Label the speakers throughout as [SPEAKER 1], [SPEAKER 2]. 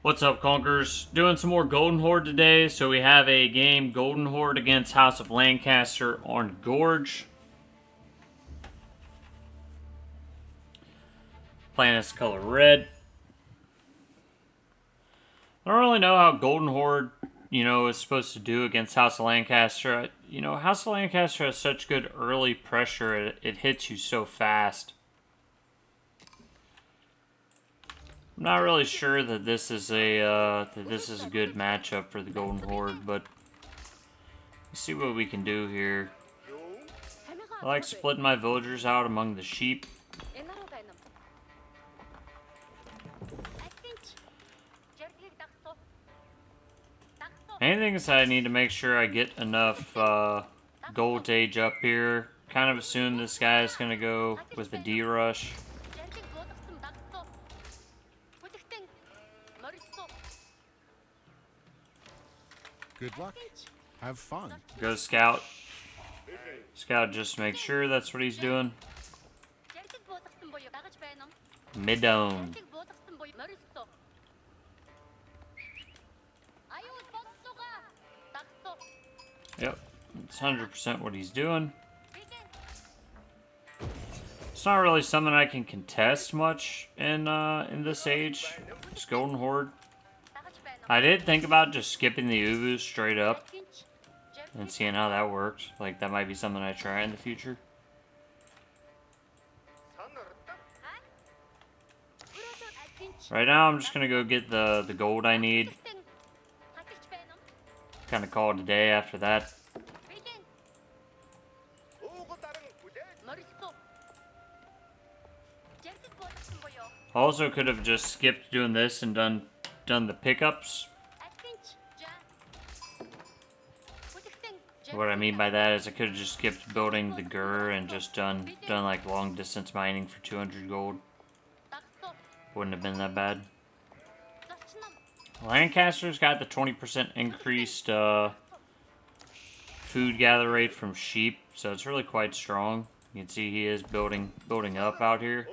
[SPEAKER 1] What's up, Conkers? Doing some more Golden Horde today. So we have a game, Golden Horde against House of Lancaster on Gorge. Playing this color red. I don't really know how Golden Horde, is supposed to do against House of Lancaster. House of Lancaster has such good early pressure. It hits you so fast. I'm not really sure that this is a good matchup for the Golden Horde, but let's see what we can do here. I like splitting my villagers out among the sheep. Anything is that I need to make sure I get enough gold to age up here. Kind of assume this guy is going to go with the D-rush.
[SPEAKER 2] Good luck. Have fun.
[SPEAKER 1] Go scout. Scout just make sure that's what he's doing. Mid-dome. Yep, it's 100% what he's doing. It's not really something I can contest much in this age. It's Golden Horde. I did think about just skipping the Ubus straight up and seeing how that worked. Like, that might be something I try in the future. Right now, I'm just gonna go get the gold I need. Kind of call it a day after that. Also, could have just skipped doing this and done the pickups. What I mean by that is I could have just skipped building the Gur and just done like long distance mining for 200 gold. Wouldn't have been that bad. Lancaster's got the 20% increased food gather rate from sheep, so it's really quite strong. You can see he is building up out here.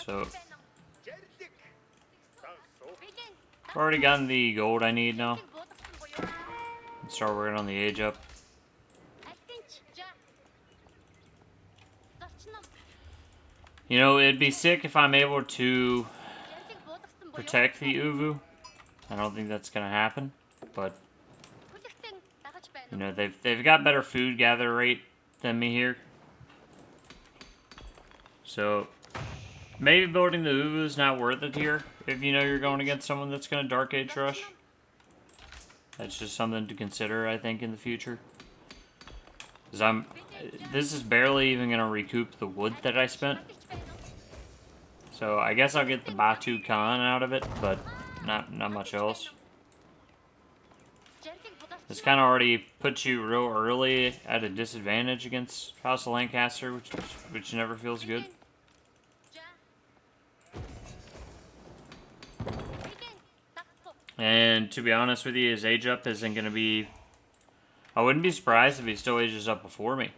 [SPEAKER 1] So I've already gotten the gold I need now. Let's start working on the age up. It'd be sick if I'm able to protect the Uvu. I don't think that's gonna happen, but they've got better food gather rate than me here. So maybe building the Uvu is not worth it here if you're going against someone that's gonna Dark Age rush. That's just something to consider, I think, in the future. Because this is barely even gonna recoup the wood that I spent. So I guess I'll get the Batu Khan out of it, but not much else. This kind of already puts you real early at a disadvantage against House of Lancaster, which never feels good. And to be honest with you, his age up isn't going to be... I wouldn't be surprised if he still ages up before me.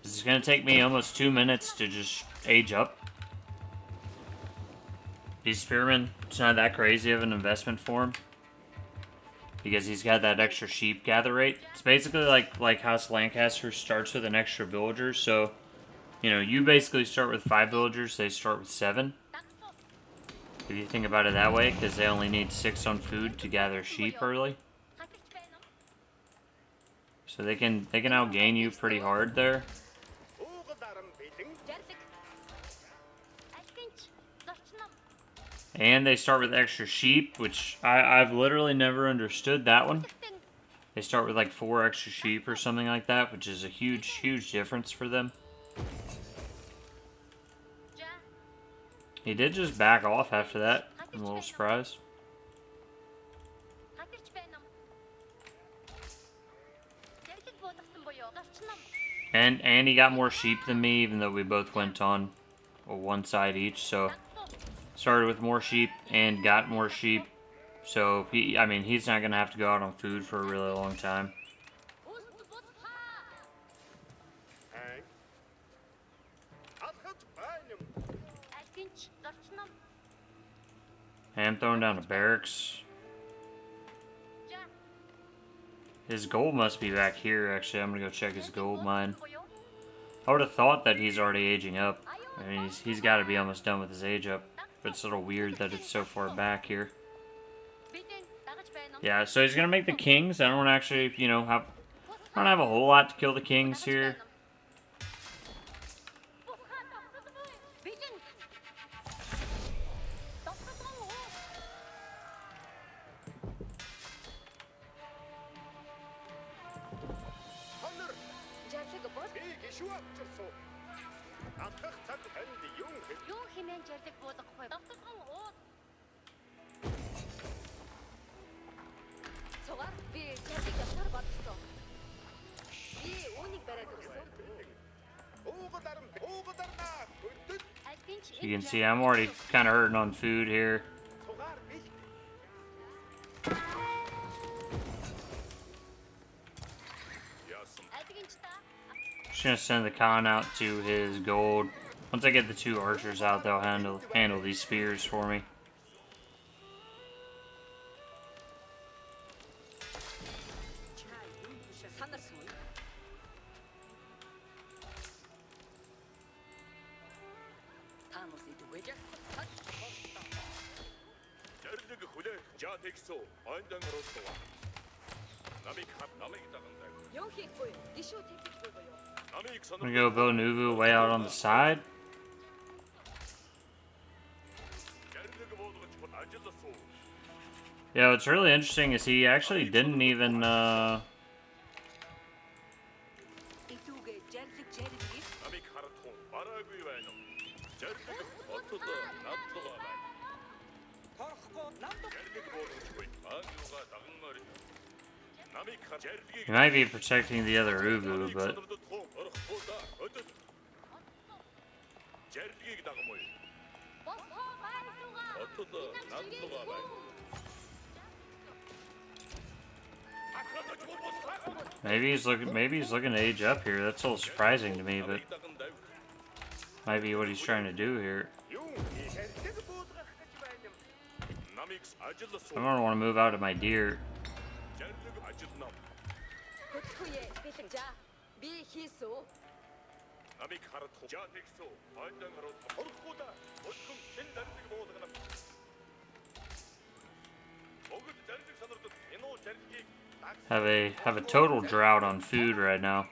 [SPEAKER 1] It's going to take me almost 2 minutes to just age up. These spearmen, it's not that crazy of an investment for him. Because he's got that extra sheep gather rate. It's basically like House Lancaster starts with an extra villager. So, you basically start with 5 villagers. They start with 7. If you think about it that way. Because they only need 6 on food to gather sheep early. So they can outgain you pretty hard there. And they start with extra sheep, which I've literally never understood that one. They start with like 4 extra sheep or something like that, which is a huge difference for them. He did just back off after that. I'm a little surprised. And he got more sheep than me, even though we both went on one side each, so... Started with more sheep and got more sheep. So I mean, he's not gonna have to go out on food for a really long time. And I'm throwing down a barracks. His gold must be back here, actually. I'm gonna go check his gold mine. I would have thought that he's already aging up. I mean, he's got to be almost done with his age up. But it's a little weird that it's so far back here. Yeah, so he's gonna make the kings. I don't actually, you know, I don't have a whole lot to kill the kings here. You can see I'm already kind of hurting on food here. Just gonna send the Khan out to his gold. Once I get the 2 archers out, they'll handle these spears for me. I'm gonna go build an Uvu way out on the side. Yeah, what's really interesting is he actually didn't even, he might be protecting the other Uvu, but... Maybe he's looking to age up here. That's a little surprising to me, but might be what he's trying to do here. I don't want to move out of my deer. Have a total drought on food right now.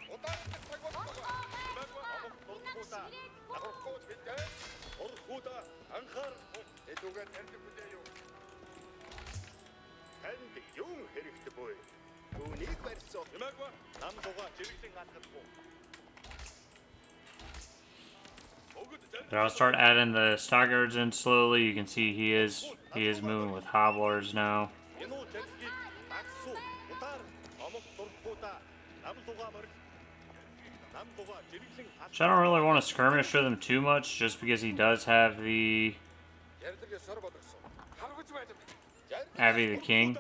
[SPEAKER 1] But I'll start adding the stockyards in slowly. You can see he is moving with hobblers now. So I don't really want to skirmish with him too much, just because he does have the Abby the King.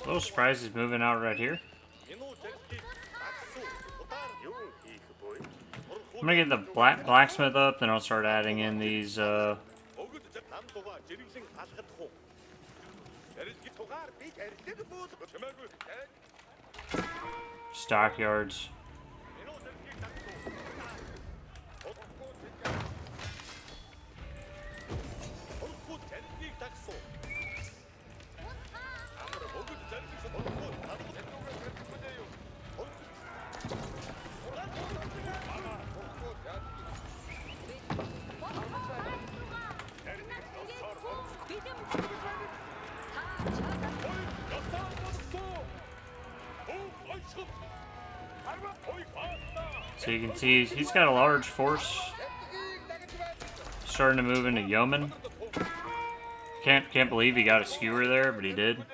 [SPEAKER 1] A little surprised he's moving out right here. I'm gonna get the blacksmith up, then I'll start adding in these stockyards. So you can see he's got a large force starting to move into Yeoman. Can't believe he got a skewer there, but he did.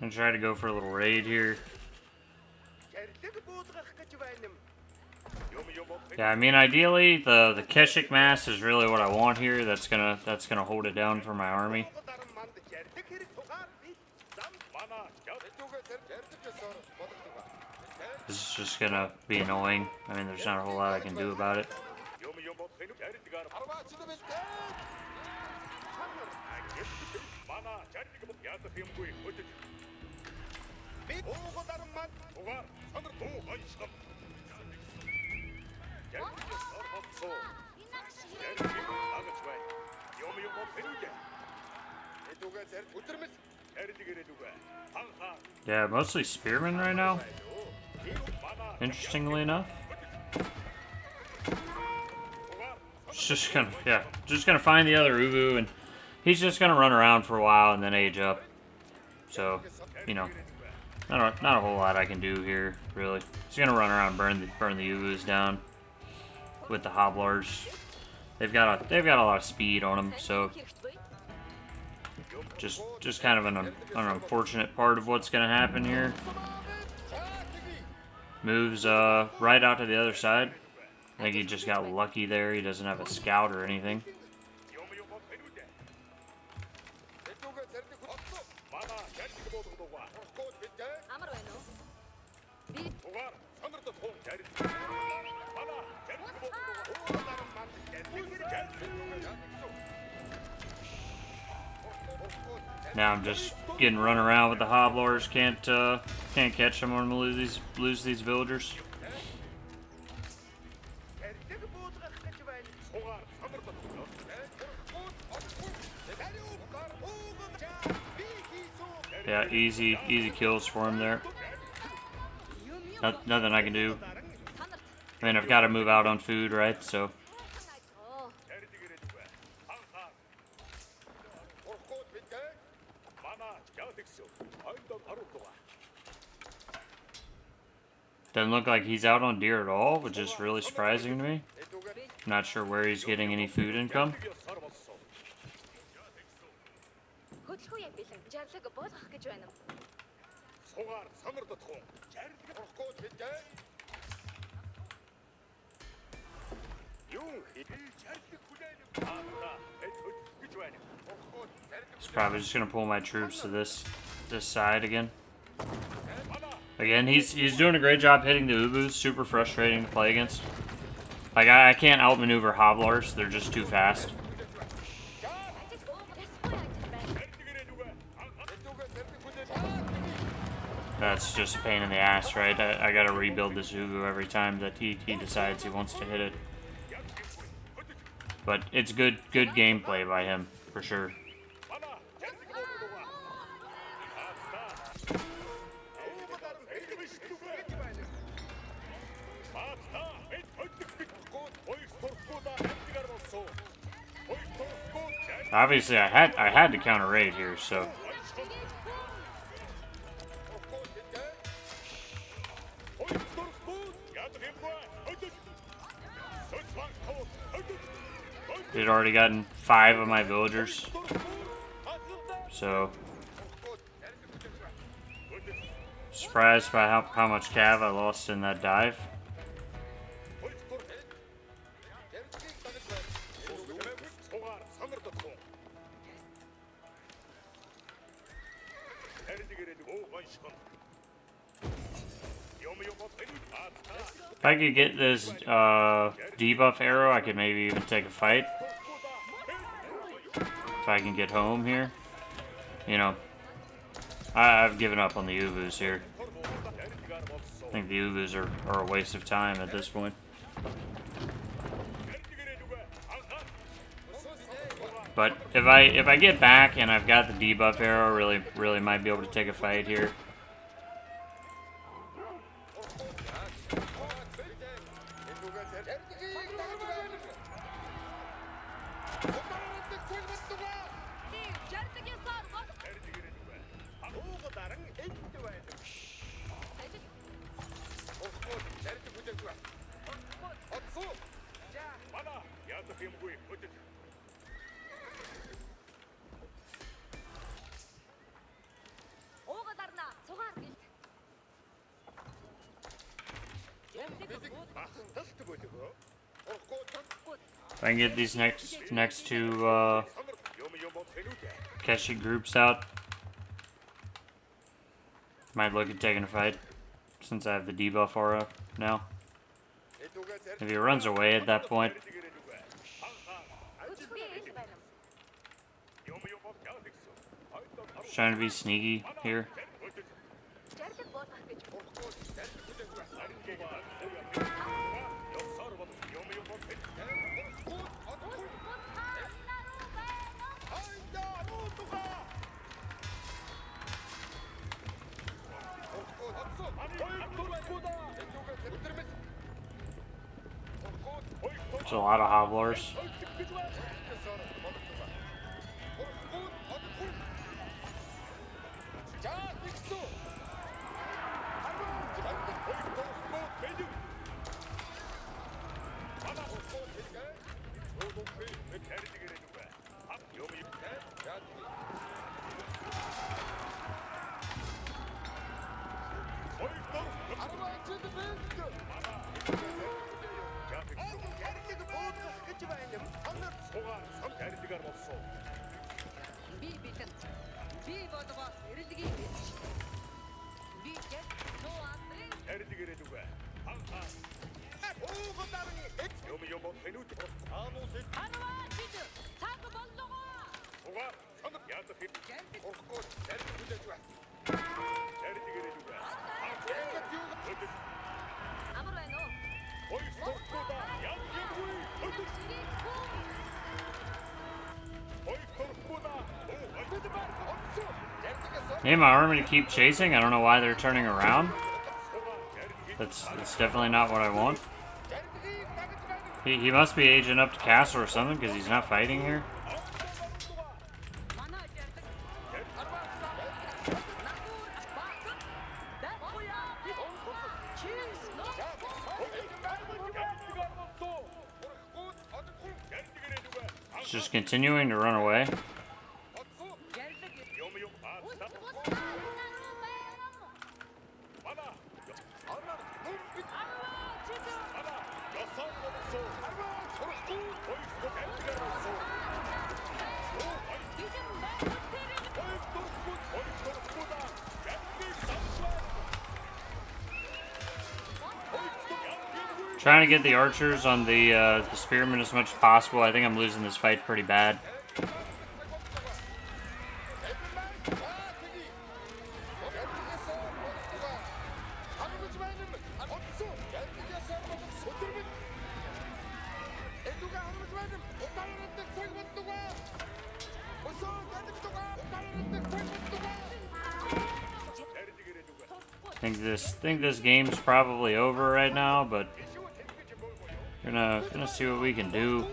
[SPEAKER 1] I'm gonna try to go for a little raid here. Yeah, I mean, ideally, the Keshik mass is really what I want here. That's gonna hold it down for my army. This is just gonna be annoying. I mean, there's not a whole lot I can do about it. Yeah, mostly spearmen right now. Interestingly enough. Just gonna find the other Ubu, and he's just gonna run around for a while and then age up. So, you know, not a whole lot I can do here, really. He's gonna run around, burn the Ubus down with the Hoblars. They've got a lot of speed on them, so just kind of an unfortunate part of what's gonna happen here. Moves right out to the other side. I think he just got lucky there. He doesn't have a scout or anything. Now I'm just getting run around with the Hoblars. Can't catch them. I'm gonna lose these villagers. Yeah, easy kills for him there. Nothing I can do. I mean, I've got to move out on food, right? So. Doesn't look like he's out on deer at all, which is really surprising to me. I'm not sure where he's getting any food income. He's probably just gonna pull my troops to this side again. Again, he's doing a great job hitting the Ubus. Super frustrating to play against. Like, I can't outmaneuver Hoblars. They're just too fast. That's just a pain in the ass, right? I gotta rebuild this Ubu every time that he decides he wants to hit it. But it's good gameplay by him, for sure. Obviously, I had to counter raid here, so. He'd already gotten 5 of my villagers, so surprised by how much cav I lost in that dive. If I could get this debuff arrow, I could maybe even take a fight. If I can get home here. You know, I've given up on the Ubus here. I think the Ubus are a waste of time at this point. But if I get back and I've got the debuff arrow, really might be able to take a fight here. If I can get these next two Keshi groups out, might look at taking a fight since I have the debuff aura now. If he runs away at that point, just trying to be sneaky here. There's a lot of hobblers. Need my army to keep chasing. I don't know why they're turning around. That's definitely not what I want. He must be aging up to castle or something because he's not fighting here. He's just continuing to run away. Trying to get the archers on the spearmen as much as possible. I think I'm losing this fight pretty bad. Think this game's probably over right now, but gonna see what we can do.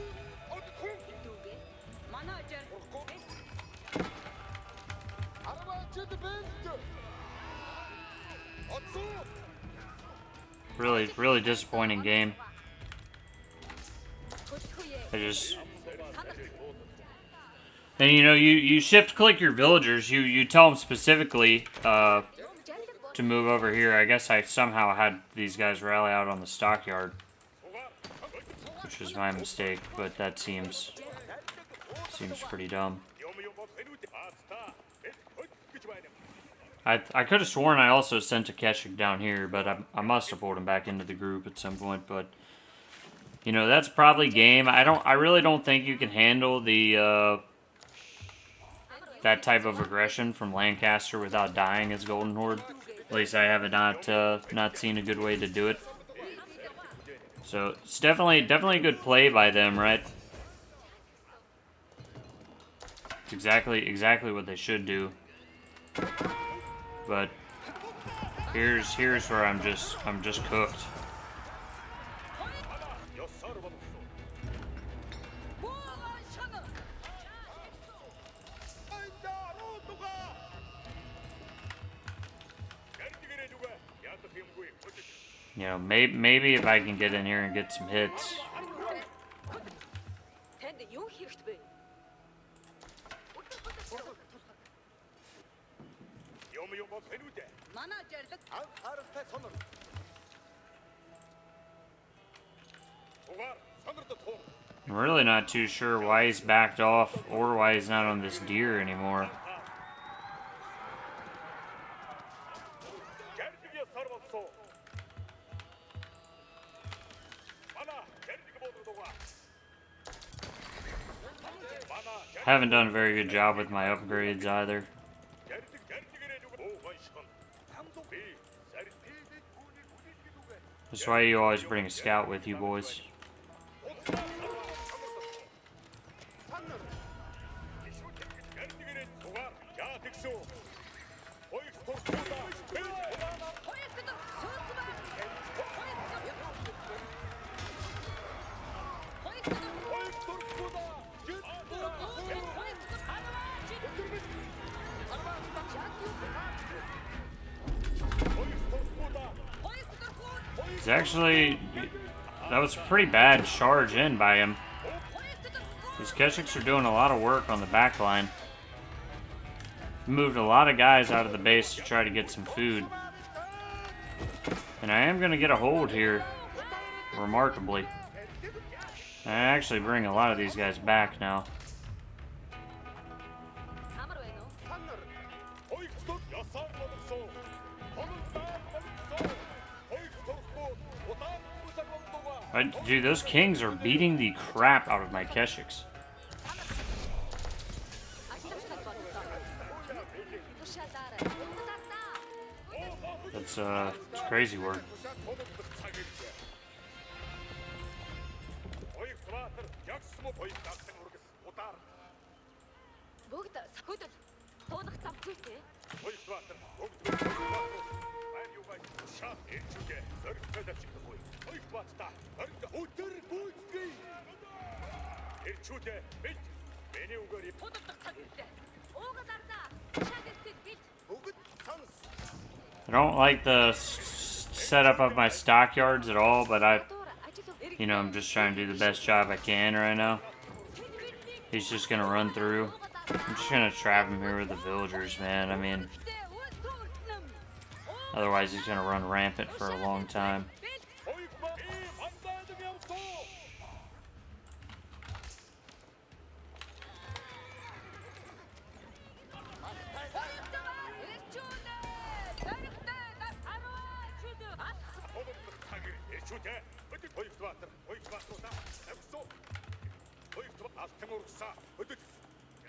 [SPEAKER 1] Really disappointing game. And you know, you shift click your villagers. You tell them specifically to move over here. I guess I somehow had these guys rally out on the stockyard, which was my mistake, but that seems pretty dumb. I could have sworn I also sent Tughlaq down here, but I must have pulled him back into the group at some point. But you know, that's probably game. I really don't think you can handle the that type of aggression from Lancaster without dying as Golden Horde. At least I have not seen a good way to do it. So it's definitely a good play by them, right? It's exactly what they should do. But here's where I'm just cooked. You know, maybe if I can get in here and get some hits. I'm really not too sure why he's backed off or why he's not on this deer anymore. Haven't done a very good job with my upgrades either. That's why you always bring a scout with you, boys. Actually, that was a pretty bad charge in by him. These Keshiks are doing a lot of work on the back line. Moved a lot of guys out of the base to try to get some food. And I am going to get a hold here, remarkably. I actually bring a lot of these guys back now. Dude, those kings are beating the crap out of my Keshiks. It's crazy work. I don't like the setup of my stockyards at all, but I'm just trying to do the best job I can right now. He's just gonna run through. I'm just gonna trap him here with the villagers, man. I mean, otherwise he's gonna run rampant for a long time.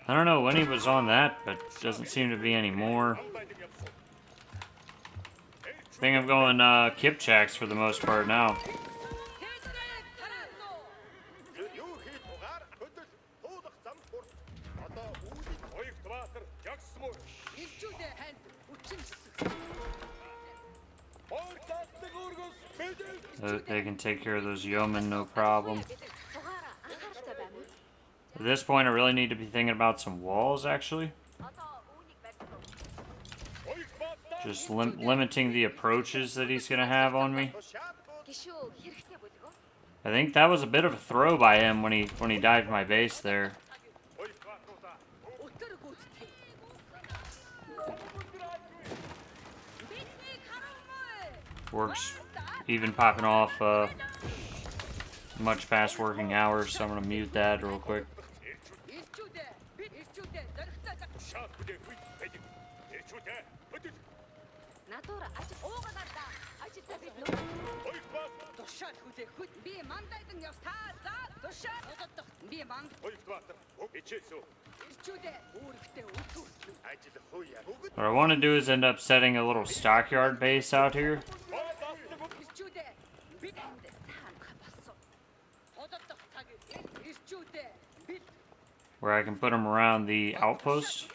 [SPEAKER 1] I don't know when he was on that, but doesn't seem to be anymore. I think I'm going Kipchaks for the most part now. They can take care of those yeomen, no problem. At this point, I really need to be thinking about some walls, actually. Just limiting the approaches that he's going to have on me. I think that was a bit of a throw by him when he dived my base there. Works even popping off much past working hours, so I'm going to mute that real quick. What I want to do is end up setting a little stockyard base out here. where I can put them around the outpost.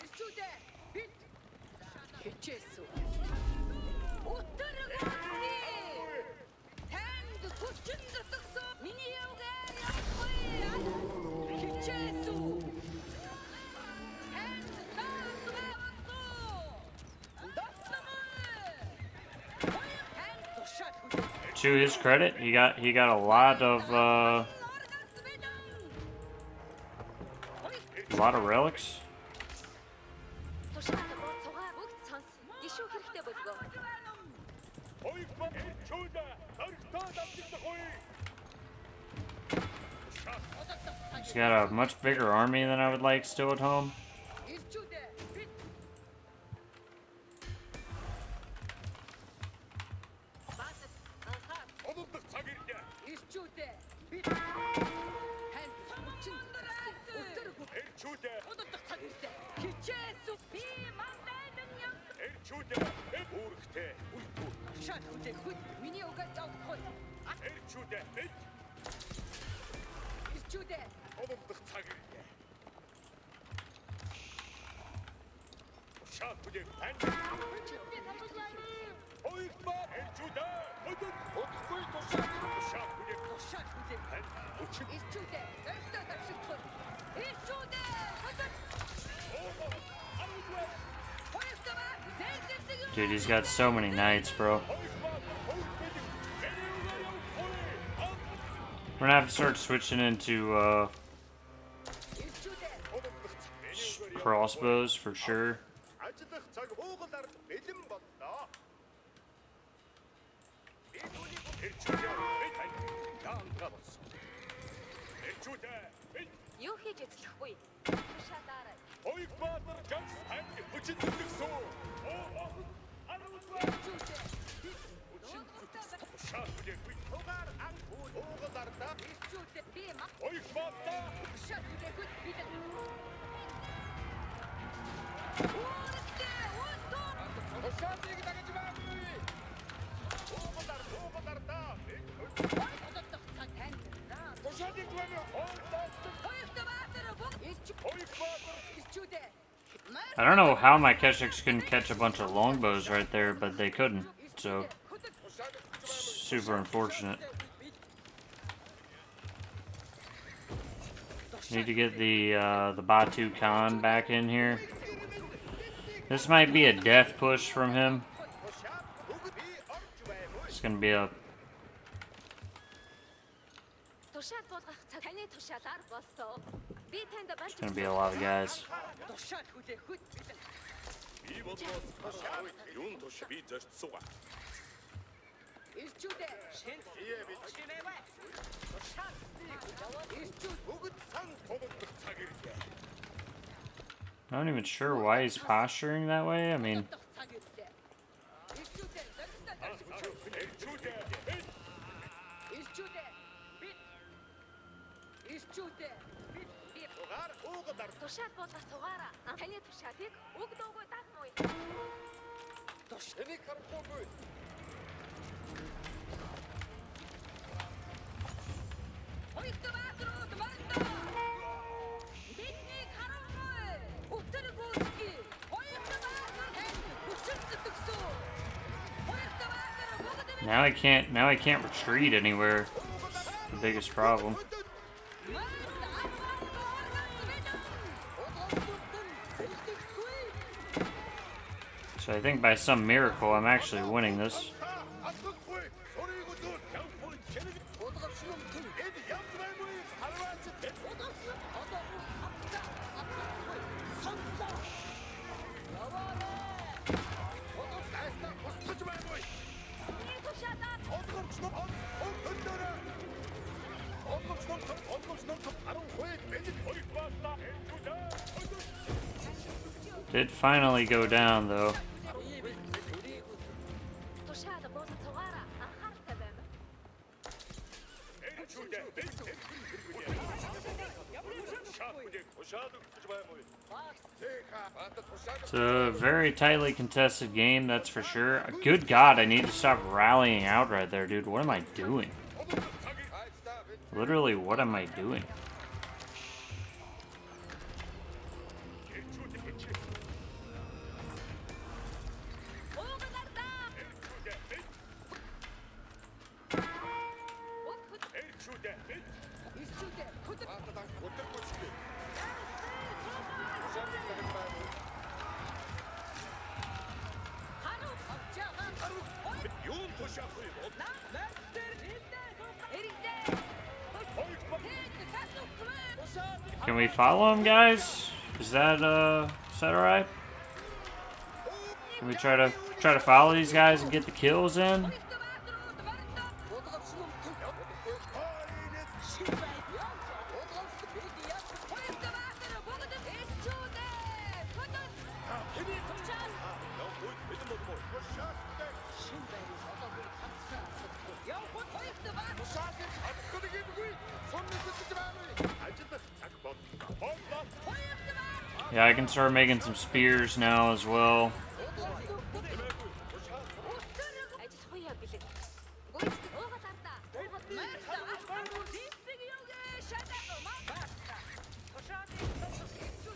[SPEAKER 1] To his credit, he got a lot of relics. He's got a much bigger army than I would like still at home. Dude, he's got so many knights, bro. We're gonna have to start switching into crossbows for sure. I don't know how my Keshiks couldn't catch a bunch of longbows right there, but they couldn't, so super unfortunate. Need to get the Batu Khan back in here. This might be a death push from him. It's gonna be a lot of guys. I'm not even sure why he's posturing that way. I mean, now I can't retreat anywhere. That's the biggest problem. So I think by some miracle I'm actually winning this. Did finally go down though. It's a very tightly contested game, that's for sure. Good God, I need to stop rallying out right there, dude. What am I doing? Literally, what am I doing? Can we follow him, guys? Is that alright? Can we try to follow these guys and get the kills in? Yeah, I can start making some spears now as well.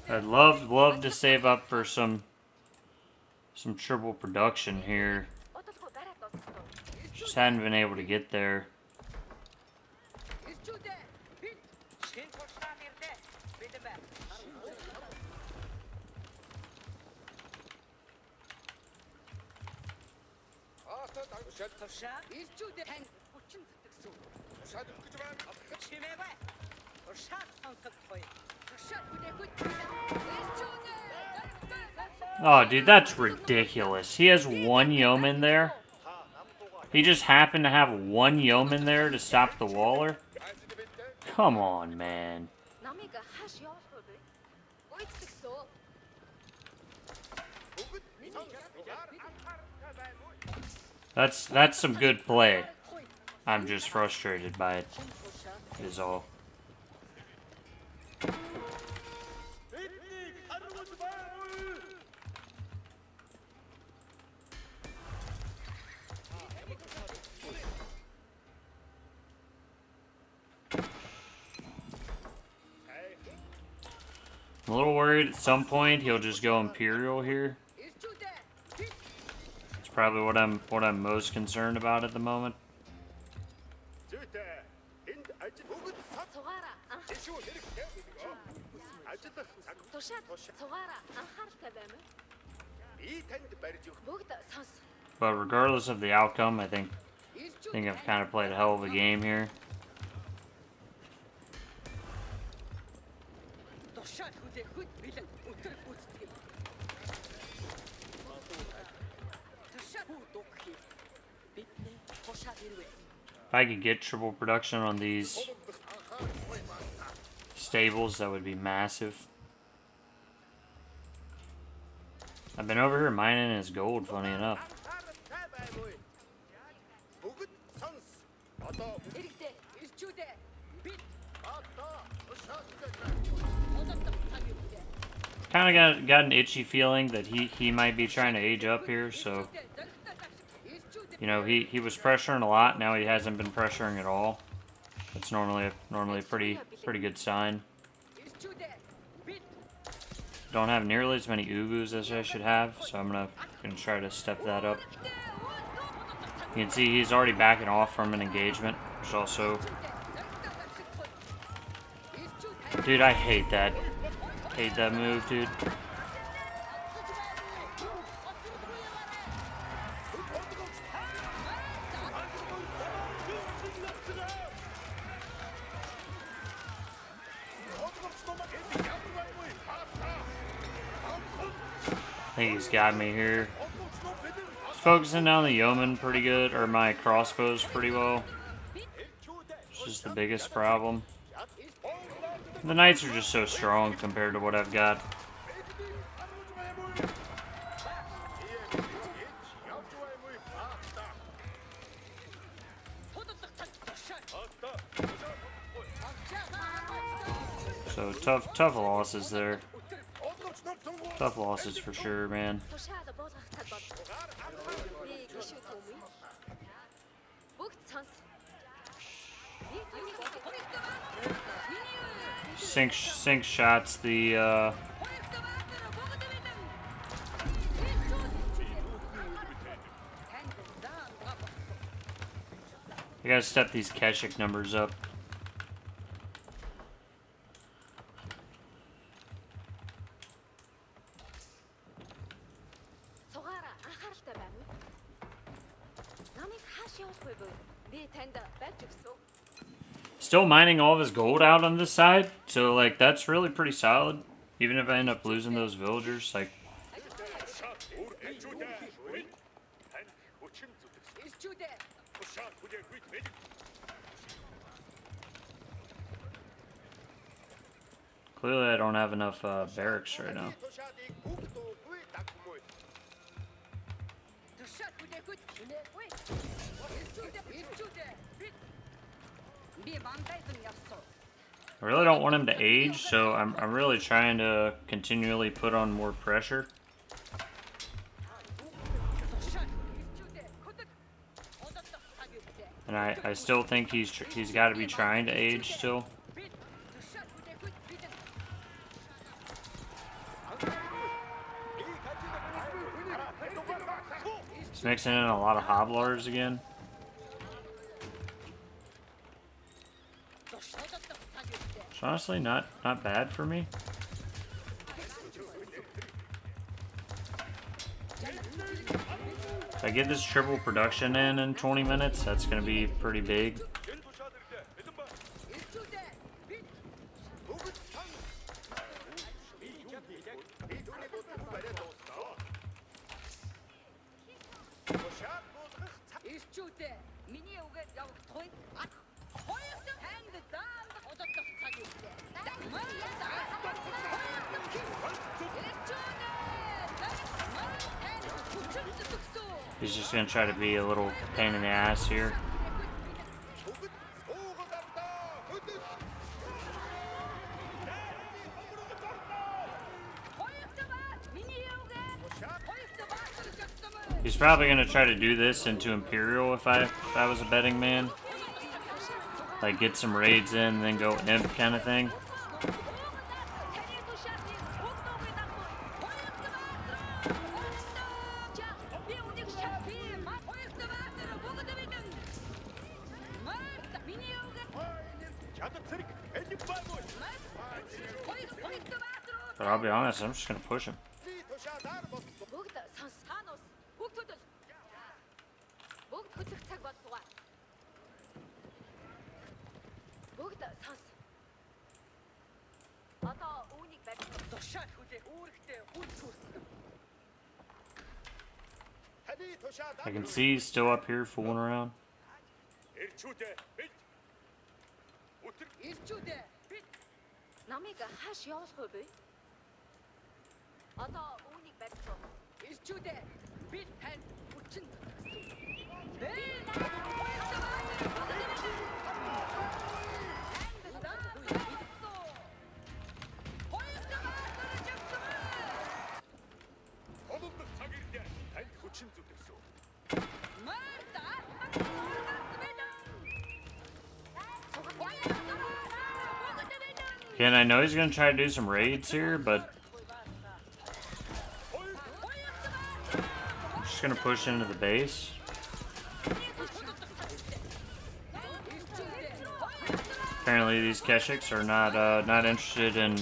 [SPEAKER 1] I'd love to save up for some triple production here. Just hadn't been able to get there. Oh, dude, that's ridiculous. He has one yeoman there. He just happened to have one yeoman there to stop the waller. Come on, man. That's some good play. I'm just frustrated by it, is all. I'm a little worried at some point he'll just go Imperial here. It's probably what I'm most concerned about at the moment. But regardless of the outcome, I think I've kind of played a hell of a game here. If I could get triple production on these stables, that would be massive. I've been over here mining his gold, funny enough. Kind of got an itchy feeling that he might be trying to age up here, so you know, he was pressuring a lot. Now he hasn't been pressuring at all. That's normally a pretty good sign. Don't have nearly as many Ubus as I should have, so I'm gonna try to step that up. You can see he's already backing off from an engagement, which also, dude, I hate that. Hate that move, dude. I think he's got me here. He's focusing on the yeoman pretty good, or my crossbows pretty well. It's just the biggest problem. The knights are just so strong compared to what I've got. So tough losses there. Tough losses for sure, man. Sink shots the I gotta step these Keshik numbers up. Still mining all of his gold out on this side, so like that's really pretty solid. Even if I end up losing those villagers, like. Clearly I don't have enough barracks right now. I really don't want him to age, so I'm really trying to continually put on more pressure. And I still think he's got to be trying to age still. He's mixing in a lot of hobblers again. It's honestly not bad for me. If I get this triple production in 20 minutes, that's going to be pretty big. He's just going to try to be a little pain in the ass here. He's probably going to try to do this into Imperial if I was a betting man. Like get some raids in, then go imp kind of thing. But I'll be honest, I'm just going to push him. I can see he's still up here fooling around. Again, I know he's going to try to do some raids here, but I'm just going to push into the base. Apparently these Keshiks are not interested in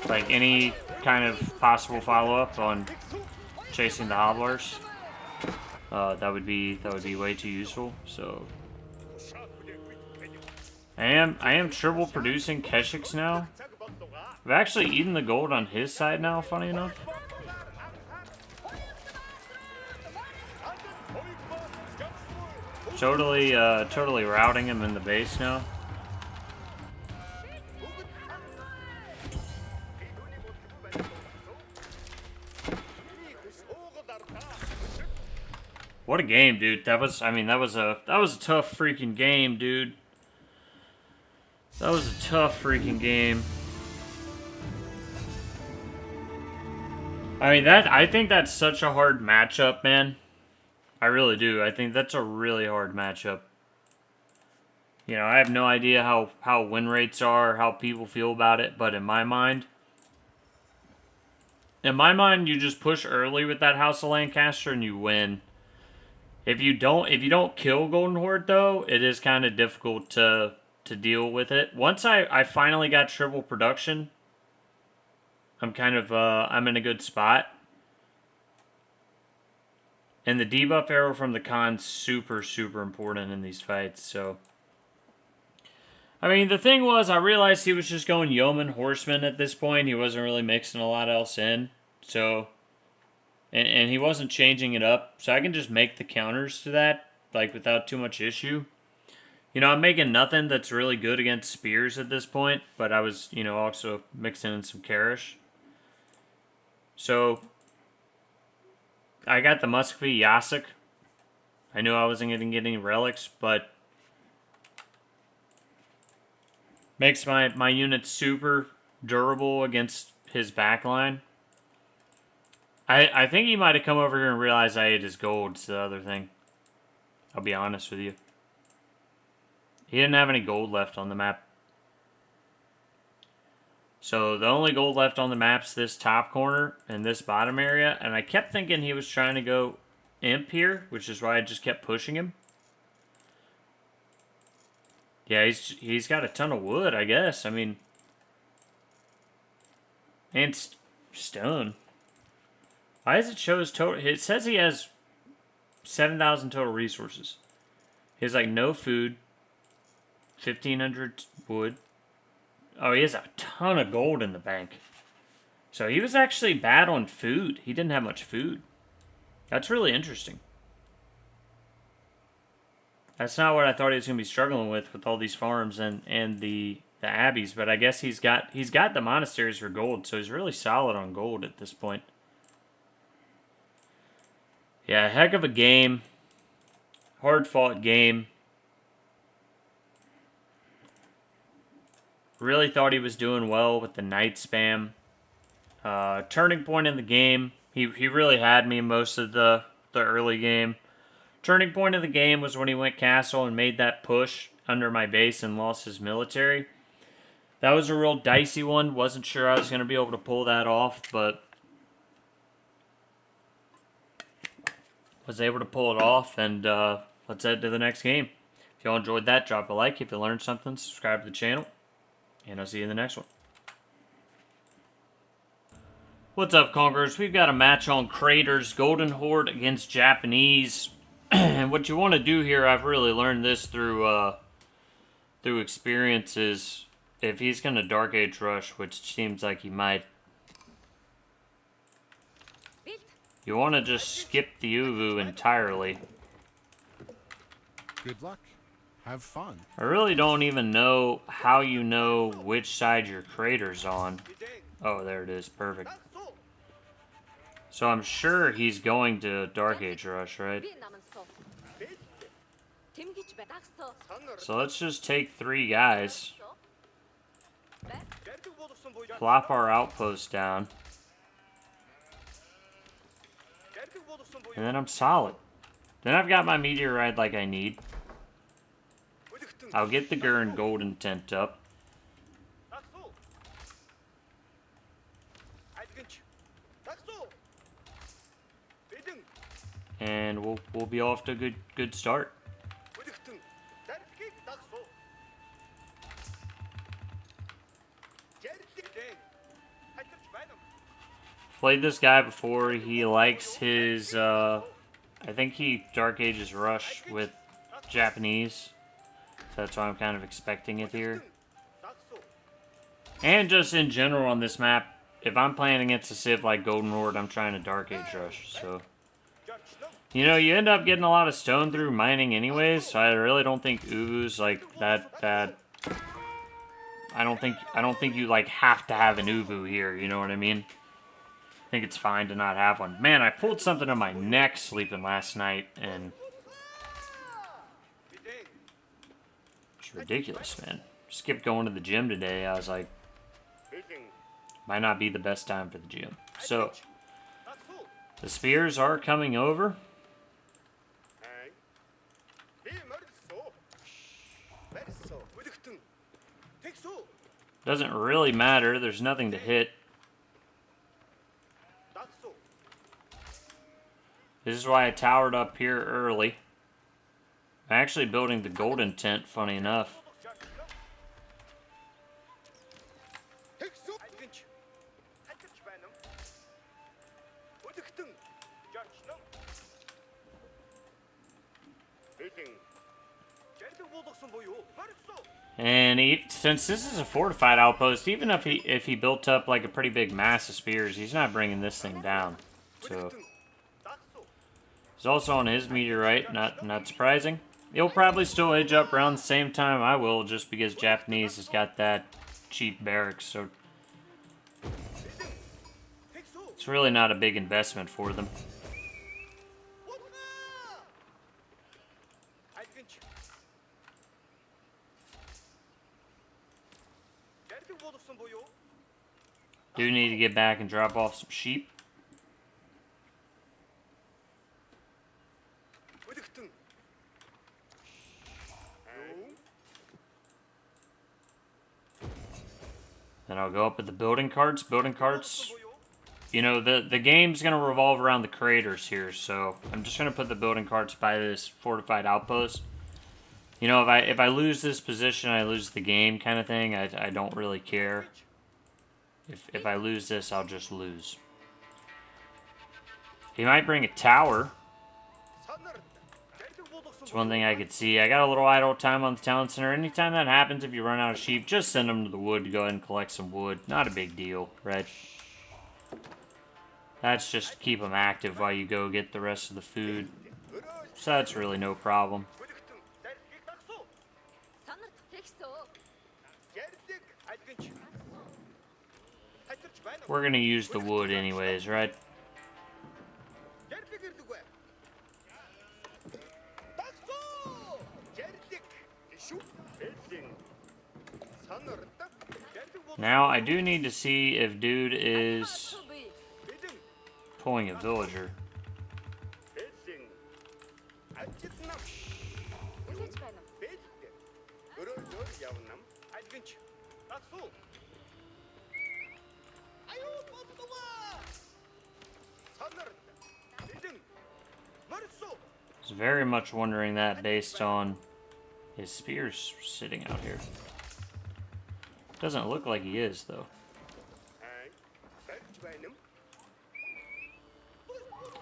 [SPEAKER 1] like any kind of possible follow-up on chasing the hobblers. That would be way too useful. So I am triple producing Keshiks now. I've actually eaten the gold on his side now, funny enough. Totally routing him in the base now. What a game, dude. That was a tough freaking game, dude. That was a tough freaking game. I think that's such a hard matchup, man. I really do. I think that's a really hard matchup. You know, I have no idea how win rates are, how people feel about it, but in my mind, you just push early with that House of Lancaster and you win. If you don't kill Golden Horde though, it is kind of difficult to deal with it. Once I finally got triple production, I'm kind of I'm in a good spot. And the debuff arrow from the Khan's super, super important in these fights, so... I mean, the thing was, I realized he was just going yeoman, horseman at this point. He wasn't really mixing a lot else in, so... And he wasn't changing it up, so I can just make the counters to that, like, without too much issue. You know, I'm making nothing that's really good against spears at this point, but I was, you know, also mixing in some Karish. So... I got the Muscovy Yasuk. I knew I wasn't going to get any relics, but makes my unit super durable against his backline. I think he might have come over here and realized I ate his gold. It's the other thing. I'll be honest with you. He didn't have any gold left on the map. So the only gold left on the map's this top corner and this bottom area. And I kept thinking he was trying to go imp here, which is why I just kept pushing him. Yeah, he's got a ton of wood, I guess. I mean... And stone. Why does it show his total... It says he has 7,000 total resources. He has, like, no food. 1,500 wood. Oh, he has a ton of gold in the bank. So he was actually bad on food. He didn't have much food. That's really interesting. That's not what I thought he was going to be struggling with all these farms and the abbeys. But I guess he's got the monasteries for gold. So he's really solid on gold at this point. Yeah, heck of a game. Hard-fought game. Really thought he was doing well with the knight spam. Turning point in the game. He really had me most of the early game. Turning point of the game was when he went castle and made that push under my base and lost his military. That was a real dicey one. Wasn't sure I was going to be able to pull that off, but was able to pull it off, and let's head to the next game. If y'all enjoyed that, drop a like. If you learned something, subscribe to the channel, and I'll see you in the next one. What's up, Conquerors? We've got a match on Craters, Golden Horde against Japanese. And what you want to do here, I've really learned this through experiences. If he's going to Dark Age Rush, which seems like he might, you want to just skip the Uvu entirely.
[SPEAKER 2] Good luck. Have fun.
[SPEAKER 1] I really don't even know how you know which side your crater's on. Oh, there it is. Perfect. So I'm sure he's going to Dark Age Rush, right? So let's just take 3 guys. Plop our outpost down. And then I'm solid. Then I've got my meteorite like I need. I'll get the Gurn Golden Tent up. And we'll be off to a good start. Played this guy before. He likes his I think he Dark Ages Rush with Japanese. So that's why I'm kind of expecting it here. And just in general on this map, if I'm playing against a civ like Golden Horde, I'm trying to Dark Age Rush. So, you know, you end up getting a lot of stone through mining anyways. So I really don't think Uvu's like that. I don't think you like have to have an Uvu here. You know what I mean? I think it's fine to not have one. Man, I pulled something on my neck sleeping last night, and it's ridiculous, man. Skipped going to the gym today. I was like, might not be the best time for the gym. So, the spears are coming over. Doesn't really matter. There's nothing to hit. This is why I towered up here early. I'm actually building the golden tent, funny enough. And since this is a fortified outpost, even if he built up like a pretty big mass of spears, he's not bringing this thing down. So he's also on his meteorite, not surprising. He'll probably still edge up around the same time I will, just because Japanese has got that cheap barracks. So it's really not a big investment for them. Do need to get back and drop off some sheep. Then I'll go up with the building carts. Building carts, you know, the game's going to revolve around the craters here, so I'm just going to put the building carts by this fortified outpost. You know, if I lose this position, I lose the game kind of thing. I don't really care. If I lose this, I'll just lose. He might bring a tower. That's one thing I could see. I got a little idle time on the town center. Anytime that happens, if you run out of sheep, just send them to the wood to go ahead and collect some wood. Not a big deal, right? That's just to keep them active while you go get the rest of the food. So that's really no problem. We're gonna use the wood anyways, right? Now, I do need to see if dude is pulling a villager. I was very much wondering that based on his spears sitting out here. Doesn't look like he is, though.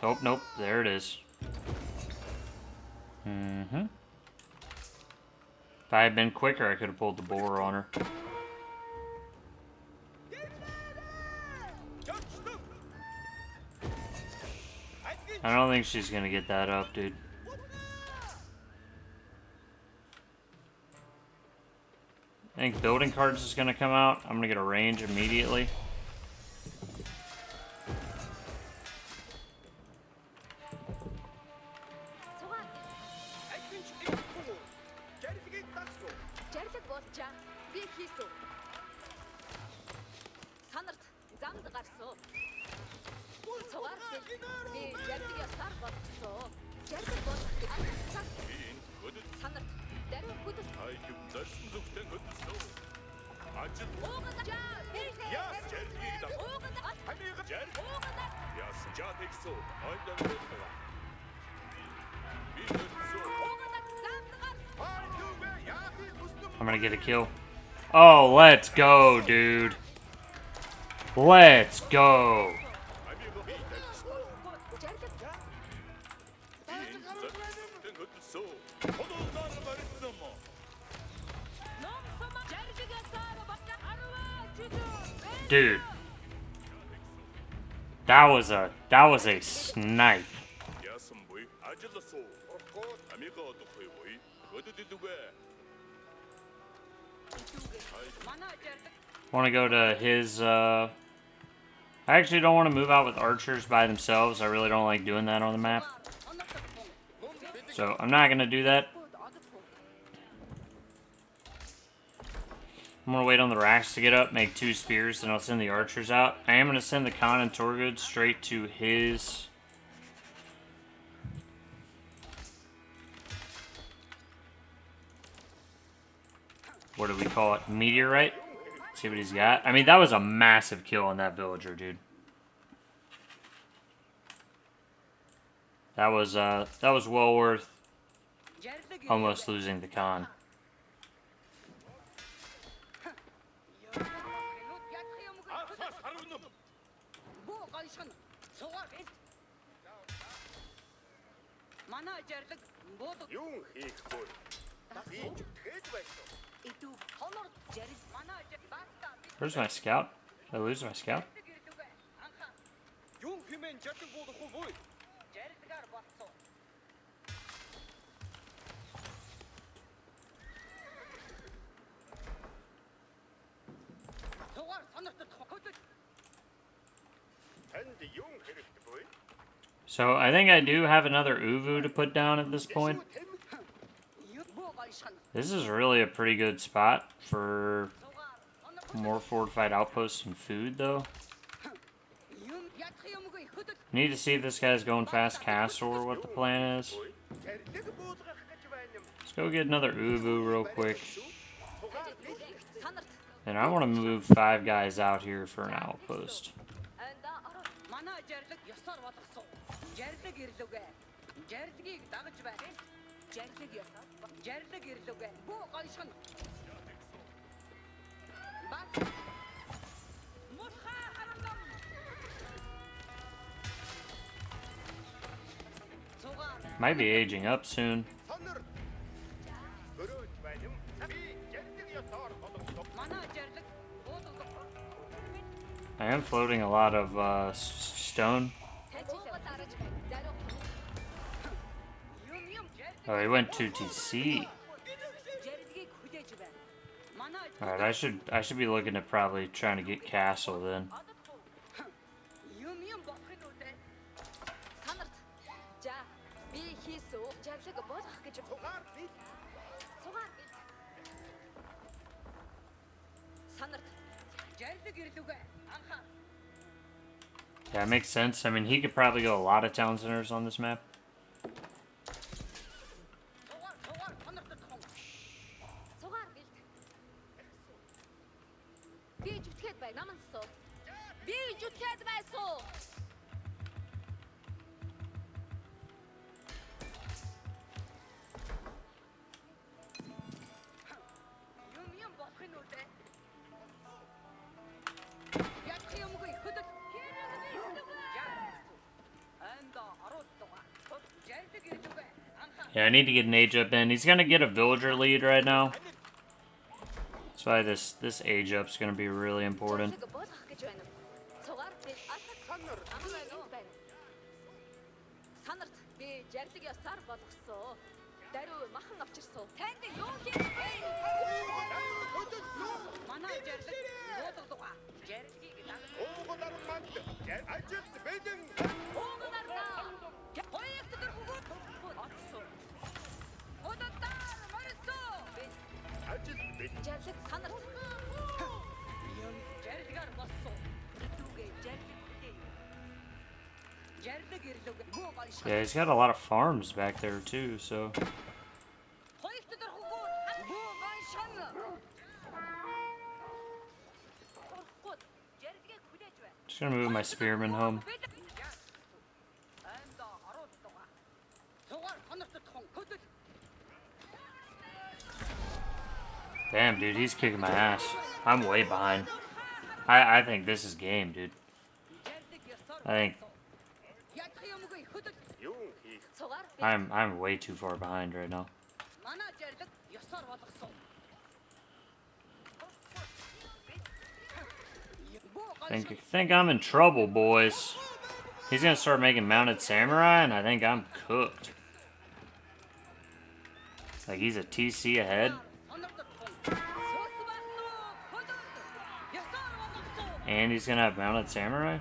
[SPEAKER 1] Oh, nope. There it is. If I had been quicker, I could have pulled the boar on her. I don't think she's gonna get that up, dude. I think building cards is gonna come out. I'm gonna get a range immediately. I'm gonna get a kill. Oh, let's go, dude. Let's go. Dude. That was a snipe. Want to go to his, I actually don't want to move out with archers by themselves. I really don't like doing that on the map. So, I'm not going to do that. I'm going to wait on the racks to get up, make 2 spears, and I'll send the archers out. I am going to send the Khan and Torgud straight to his... what do we call it? Meteorite? See what he's got. I mean, that was a massive kill on that villager, dude. That was well worth almost losing the Khan. Where's my scout? Did I lose my scout? So I think I do have another Uvu to put down at this point. This is really a pretty good spot for more fortified outposts and food, though. Need to see if this guy's going fast castle or what the plan is. Let's go get another Uvu real quick. And I want to move 5 guys out here for an outpost. Might be aging up soon. I am floating a lot of stone. Oh, he went to TC. Alright, I should be looking at probably trying to get castle then. Yeah, it makes sense. I mean, he could probably go a lot of town centers on this map. Yeah, I need to get an age up in. He's gonna get a villager lead right now. That's why this age up's gonna be really important. Yeah, he's got a lot of farms back there too, so. Just gonna move my spearmen home. Damn, dude, he's kicking my ass. I'm way behind. I think this is game, dude. I think I'm way too far behind right now. Think I'm in trouble, boys. He's gonna start making mounted samurai, and I think I'm cooked. Like, he's a TC ahead. And he's gonna have mounted samurai?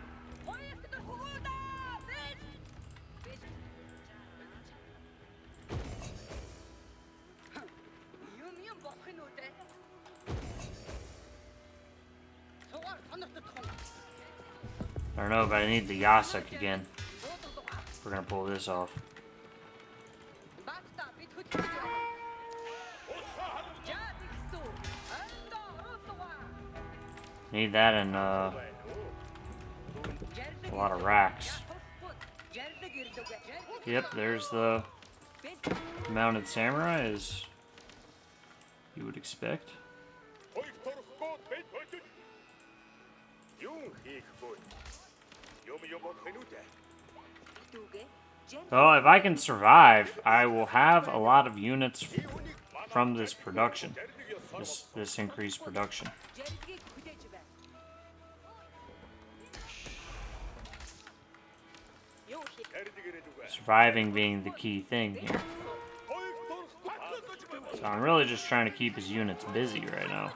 [SPEAKER 1] I don't know, but I need the Yasak again. We're gonna pull this off. Need that and a lot of racks. Yep, there's the mounted samurai, as you would expect. Well, if I can survive, I will have a lot of units from this production. This increased production. Surviving being the key thing here. So I'm really just trying to keep his units busy right now.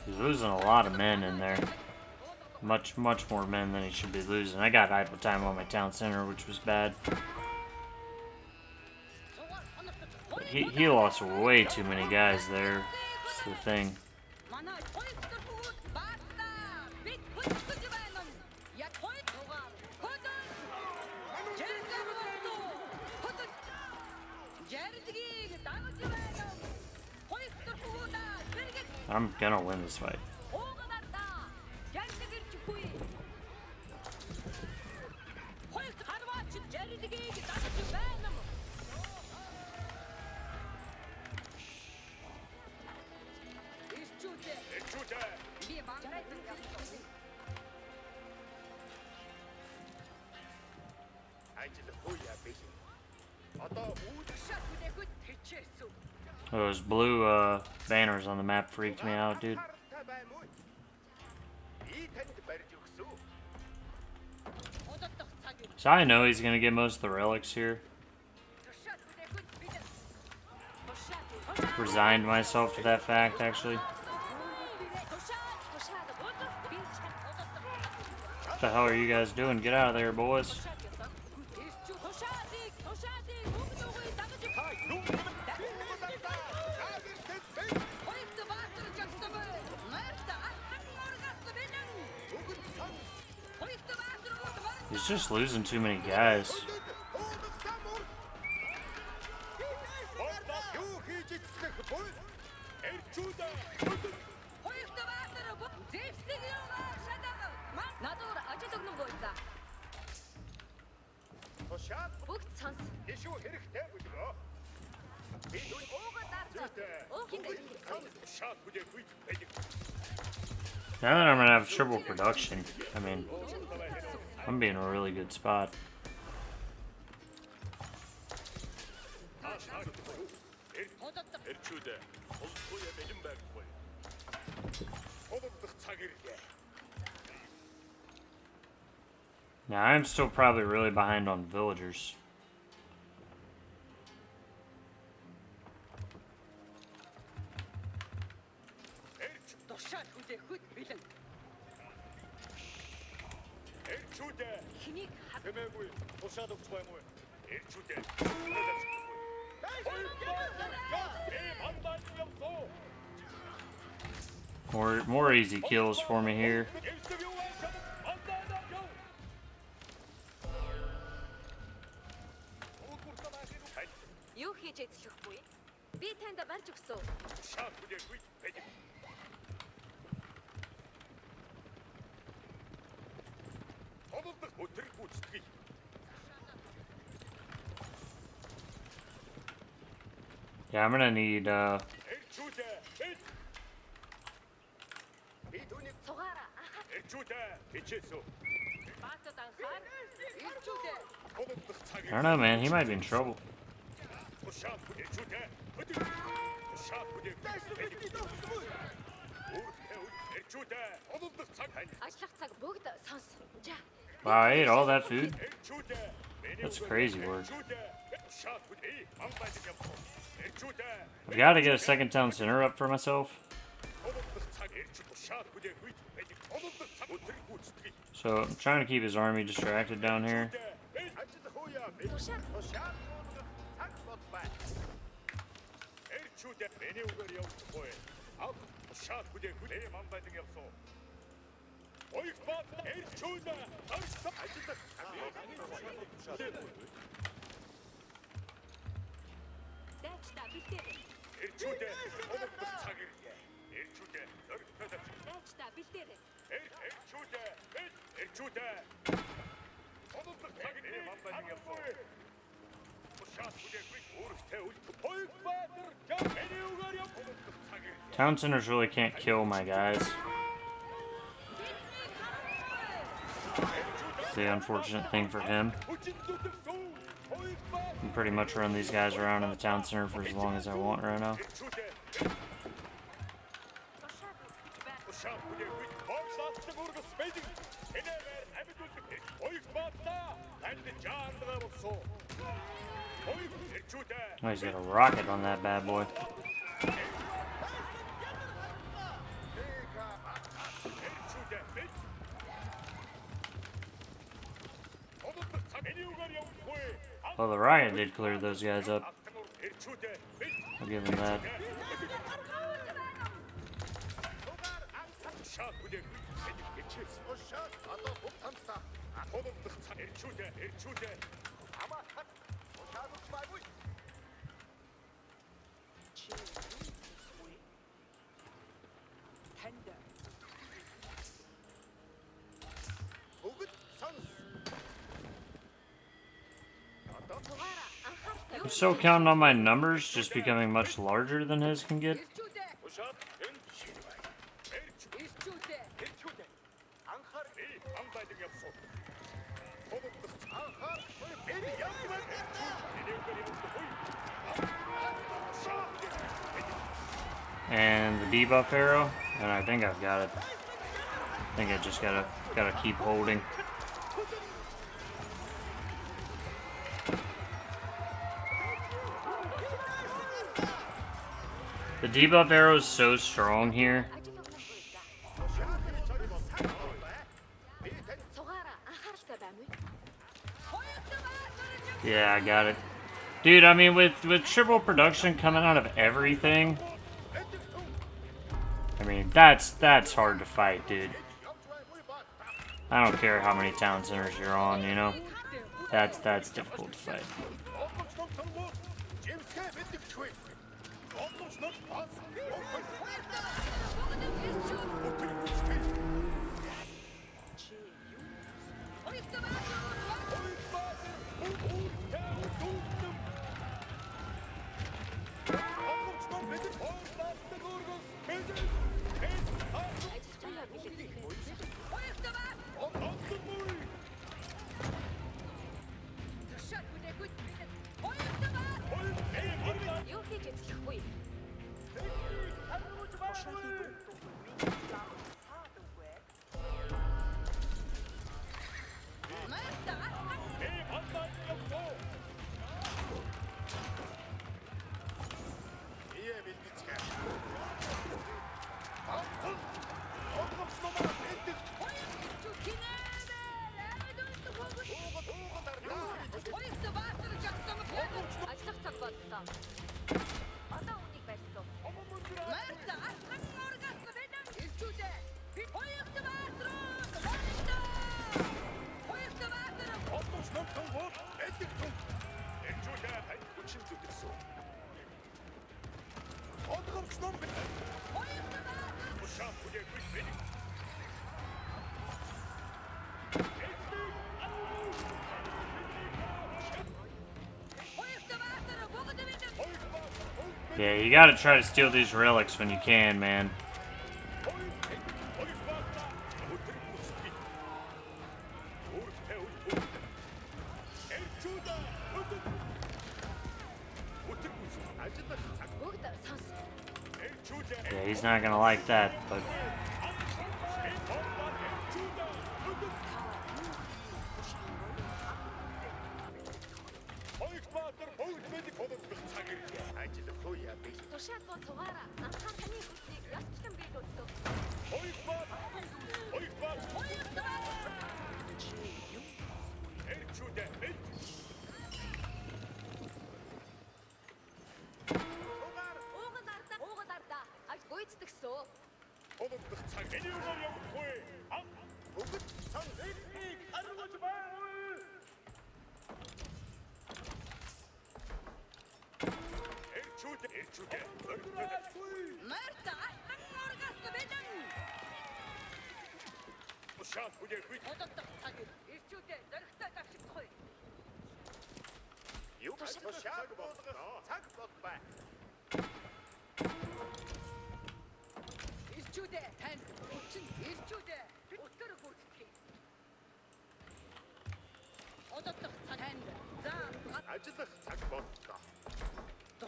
[SPEAKER 1] He's losing a lot of men in there. Much more men than he should be losing. I got idle time on my town center, which was bad. But he lost way too many guys there. That's the thing. I'm gonna win this fight. Those blue banners on the map freaked me out, dude. So I know he's gonna get most of the relics here. Resigned myself to that fact, actually. What the hell are you guys doing? Get out of there, boys. He's just losing too many guys. Now that I'm gonna have triple production, I mean, I'm being a really good spot. Now I'm still probably really behind on villagers. More easy kills for me here. Yeah, I'm gonna need I don't know, man. He might be in trouble. Wow, I ate all that food? That's crazy work. I've got to get a second town center up for myself. So I'm trying to keep his army distracted down here. Town centers really can't kill my guys. It's the unfortunate thing for him. I can pretty much run these guys around in the town center for as long as I want right now. Oh, he's got a rocket on that bad boy. Well, the riot did clear those guys up. I'll give him that. I'm still counting on my numbers just becoming much larger than his can get. And the debuff arrow, and I think I've got it. I think I just gotta keep holding. The debuff arrow is so strong here. Yeah, I got it. Dude, I mean, with triple production coming out of everything, I mean, that's hard to fight, dude. I don't care how many town centers you're on, you know? That's difficult to fight. Yeah, you gotta try to steal these relics when you can, man. Yeah, he's not gonna like that, but...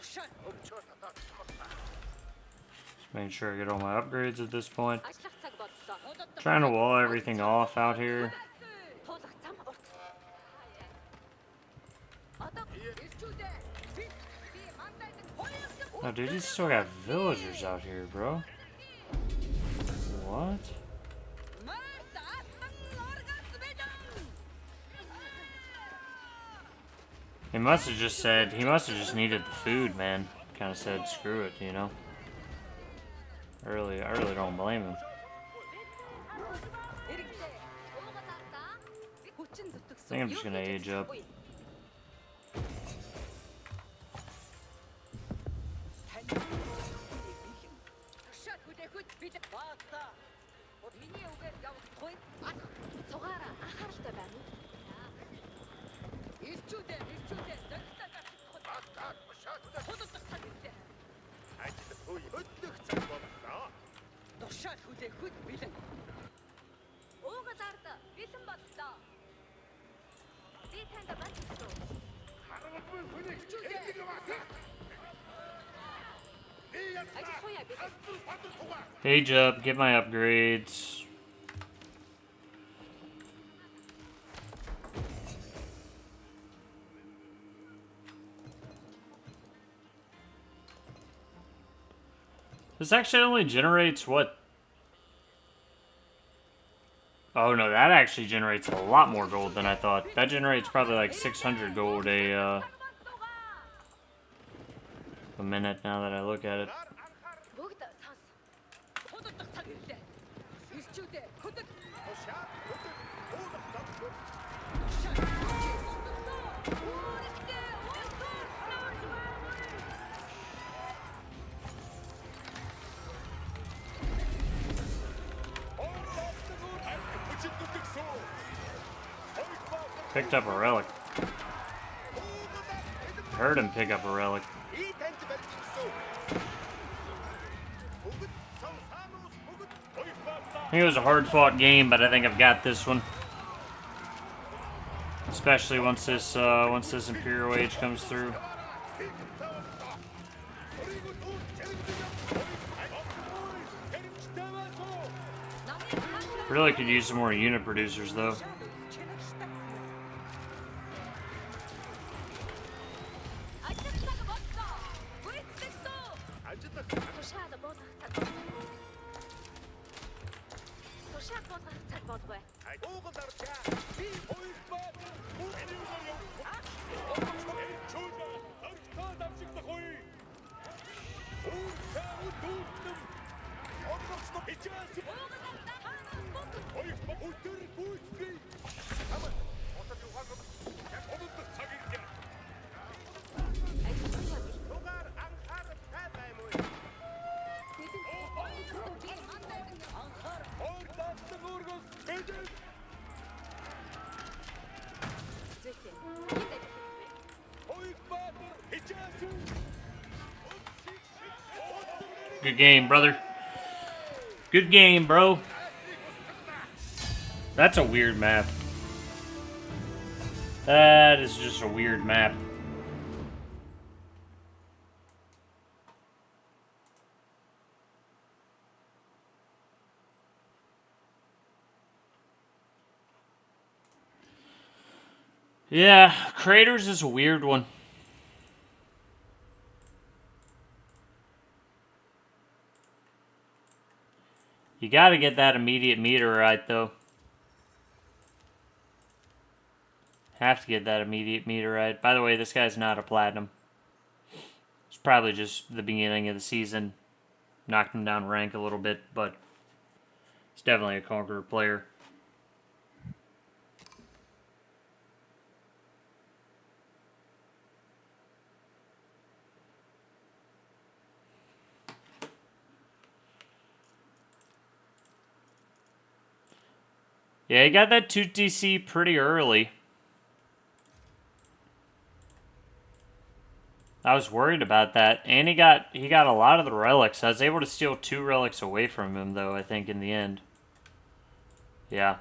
[SPEAKER 1] Just making sure I get all my upgrades at this point. Trying to wall everything off out here. Oh, dude, he's still got villagers out here, bro. What? He must have just said, he must have just needed the food, man. Kind of said, screw it, you know? I really don't blame him. I think I'm just gonna age up. Age up, get my upgrades. This actually only generates what? Oh no, that actually generates a lot more gold than I thought. That generates probably like 600 gold a minute now that I look at it. Picked up a relic. Heard him pick up a relic. I think it was a hard-fought game, but I think I've got this one. Especially once this Imperial Age comes through. Really could use some more unit producers, though. Good game, brother. Good game, bro. That's a weird map. That is just a weird map. Yeah, Craters is a weird one. You gotta get that immediate meteorite, though. Have to get that immediate meteorite. By the way, this guy's not a platinum. It's probably just the beginning of the season. Knocked him down rank a little bit, but it's definitely a conqueror player. Yeah, he got that 2TC pretty early. I was worried about that. And he got a lot of the relics. I was able to steal 2 relics away from him, though, I think, in the end. Yeah.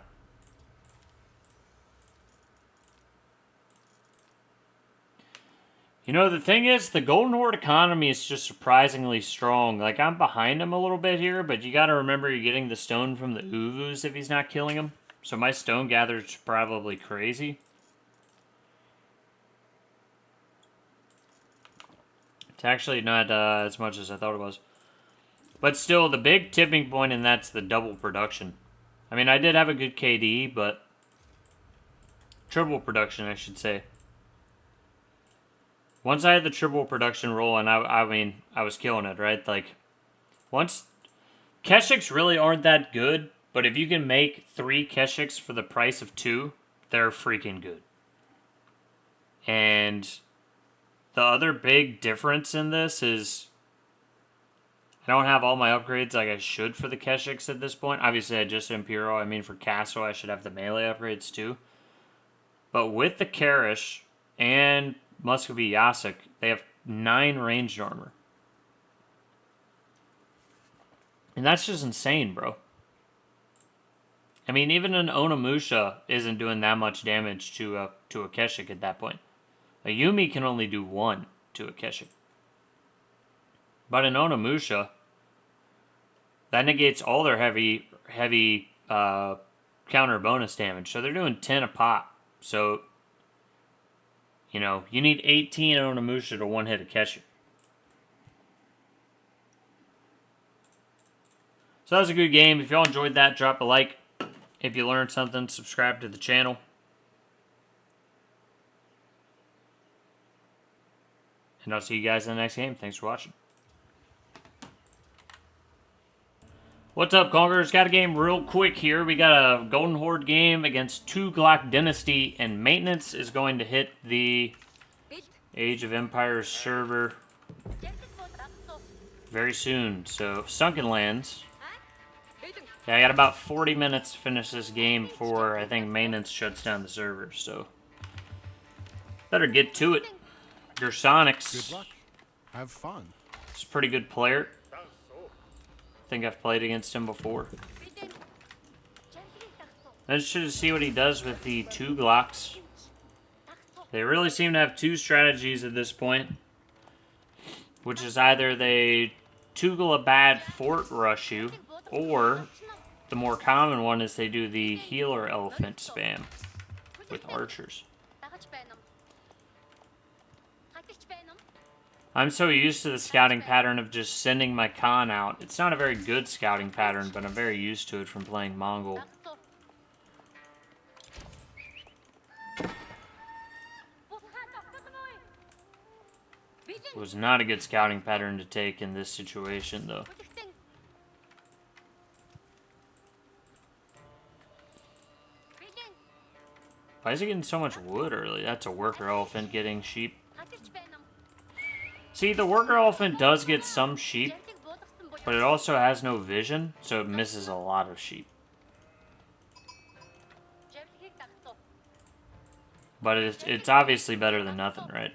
[SPEAKER 1] You know, the thing is, the Golden Horde economy is just surprisingly strong. Like, I'm behind him a little bit here, but you gotta remember you're getting the stone from the Uvus if he's not killing him. So my stone gather's probably crazy. It's actually not as much as I thought it was. But still, the big tipping point in that's the double production. I mean, I did have a good KD, but... triple production, I should say. Once I had the triple production rolling, I mean, I was killing it, right? Like, once... Keshiks really aren't that good, but if you can make 3 Keshiks for the price of 2, they're freaking good. And... the other big difference in this is I don't have all my upgrades like I should for the Keshiks at this point. Obviously, I just Imperial. I mean, for Castle, I should have the melee upgrades too. But with the Karish and Muscovy Yasuk, they have 9 ranged armor. And that's just insane, bro. I mean, even an Onimusha isn't doing that much damage to a Keshik at that point. A Yumi can only do 1 to a Keshik. But an Onimusha, that negates all their heavy counter bonus damage. So they're doing 10 a pop. So, you know, you need 18 Onimusha to one-hit a Keshik. So that was a good game. If y'all enjoyed that, drop a like. If you learned something, subscribe to the channel. And I'll see you guys in the next game. Thanks for watching. What's up, Conquerors? Got a game real quick here. We got a Golden Horde game against Tughlaq Dynasty, and maintenance is going to hit the Age of Empires server very soon. So, Sunkenlands. Yeah, I got about 40 minutes to finish this game before I think maintenance shuts down the server. So, better get to it. Gersonics.
[SPEAKER 2] Good luck. Have fun.
[SPEAKER 1] He's a pretty good player. I think I've played against him before. I'm interested to see what he does with the Tughlaqs. They really seem to have 2 strategies at this point. Which is either they Tughlaq fort rush you, or the more common one is they do the healer elephant spam with archers. I'm so used to the scouting pattern of just sending my Khan out. It's not a very good scouting pattern, but I'm very used to it from playing Mongol. It was not a good scouting pattern to take in this situation, though. Why is he getting so much wood early? That's a worker elephant getting sheep. See, the worker elephant does get some sheep, but it also has no vision, so it misses a lot of sheep. But it's obviously better than nothing, right?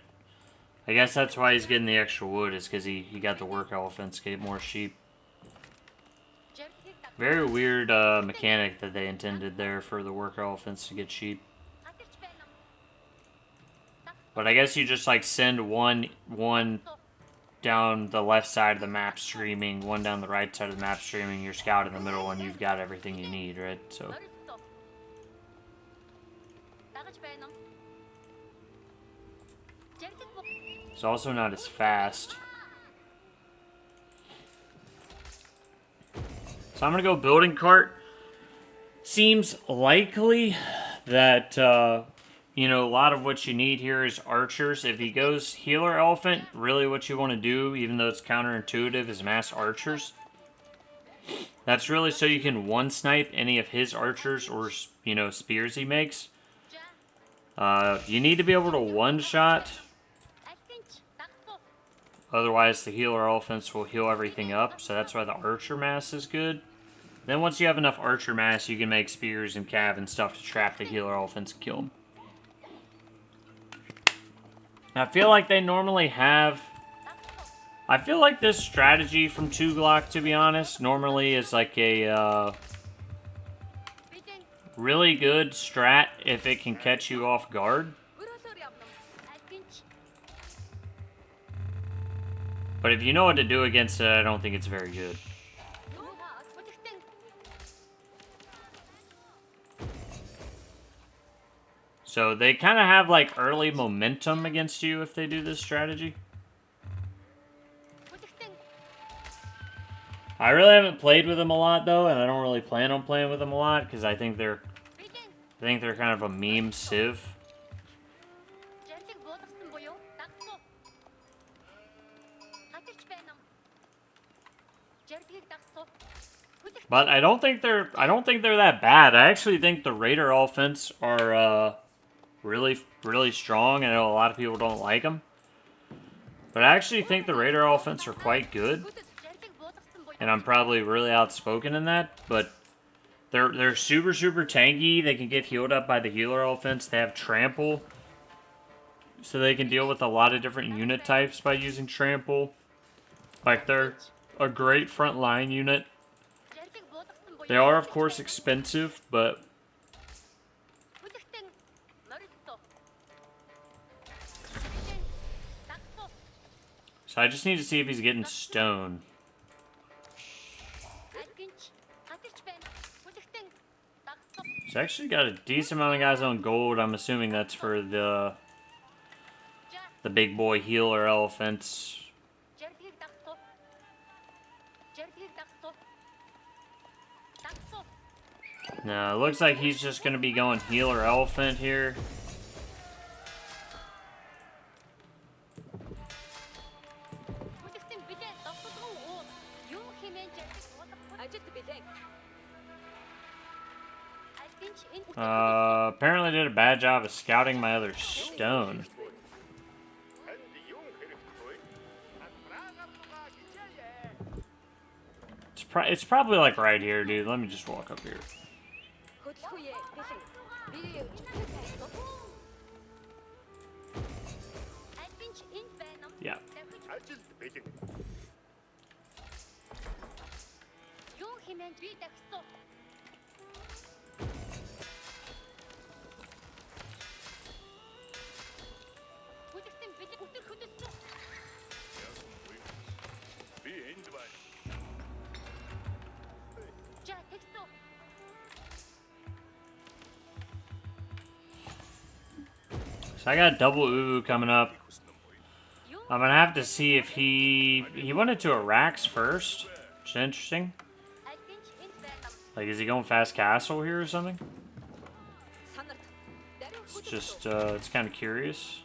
[SPEAKER 1] I guess that's why he's getting the extra wood, is because he got the work elephants get more sheep. Very weird mechanic that they intended there for the worker elephants to get sheep. But I guess you just like send one down the left side of the map streaming, one down the right side of the map streaming, your scout in the middle, and you've got everything you need, right? So it's also not as fast. So I'm gonna go building cart. Seems likely that you know, a lot of what you need here is archers. If he goes healer elephant, really what you want to do, even though it's counterintuitive, is mass archers. That's really so you can one-snipe any of his archers or, you know, spears he makes. You need to be able to one-shot. Otherwise, the healer elephants will heal everything up. So that's why the archer mass is good. Then once you have enough archer mass, you can make spears and cav and stuff to trap the healer elephants and kill them. I feel like they normally have... I feel like this strategy from Tughlaq, to be honest, normally is like a really good strat if it can catch you off guard. But if you know what to do against it, I don't think it's very good. So they kind of have like early momentum against you if they do this strategy. I really haven't played with them a lot though, and I don't really plan on playing with them a lot because I think they're kind of a meme civ. But I don't think they're that bad. I actually think the Raider offense are really strong. I know a lot of people don't like them, but I actually think the Raider offense are quite good. And I'm probably really outspoken in that, but they're super tanky. They can get healed up by the healer offense. They have trample, so they can deal with a lot of different unit types by using trample. Like they're a great front line unit. They are of course expensive, but so I just need to see if he's getting stone. He's actually got a decent amount of guys on gold. I'm assuming that's for the big boy healer elephants. No, it looks like he's just going to be going healer elephant here. Apparently did a bad job of scouting my other stone. It's probably like right here, dude. Let me just walk up here. Yeah. So I got double Uwu coming up. I'm gonna have to see if he went into a Rax first, which is interesting. Like, is he going fast castle here or something? It's just it's kind of curious.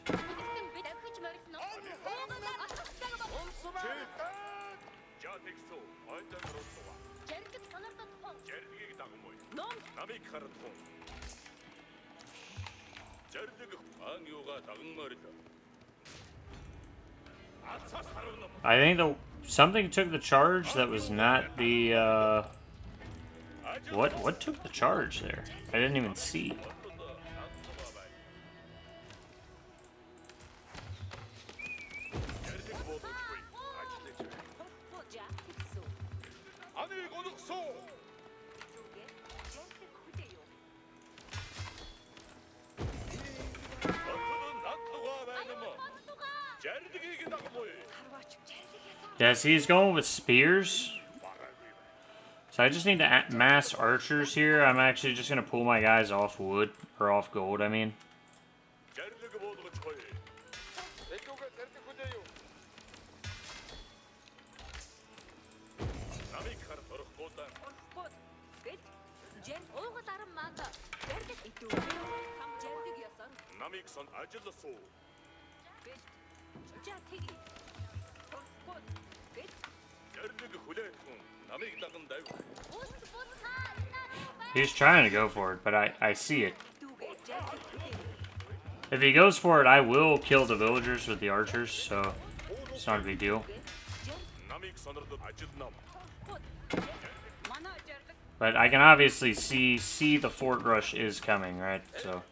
[SPEAKER 1] I think something took the charge that was not the what took the charge there? I didn't even see. Yeah, see, he's going with spears. So I just need to mass archers here. I'm actually just going to pull my guys off wood, or off gold, I mean. He's trying to go for it, but I see it. If he goes for it, I will kill the villagers with the archers, so it's not a big deal. But I can obviously see the fort rush is coming, right? So.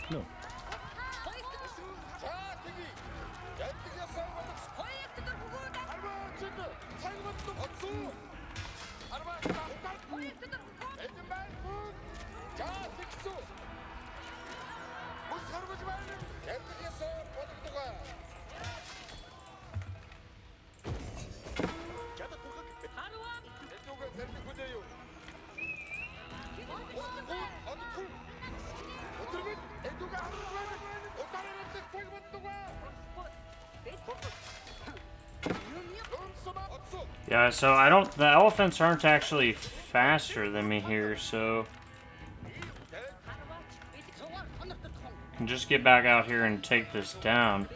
[SPEAKER 2] No.
[SPEAKER 1] Yeah, so I don't. The elephants aren't actually faster than me here, so. I can just get back out here and take this down.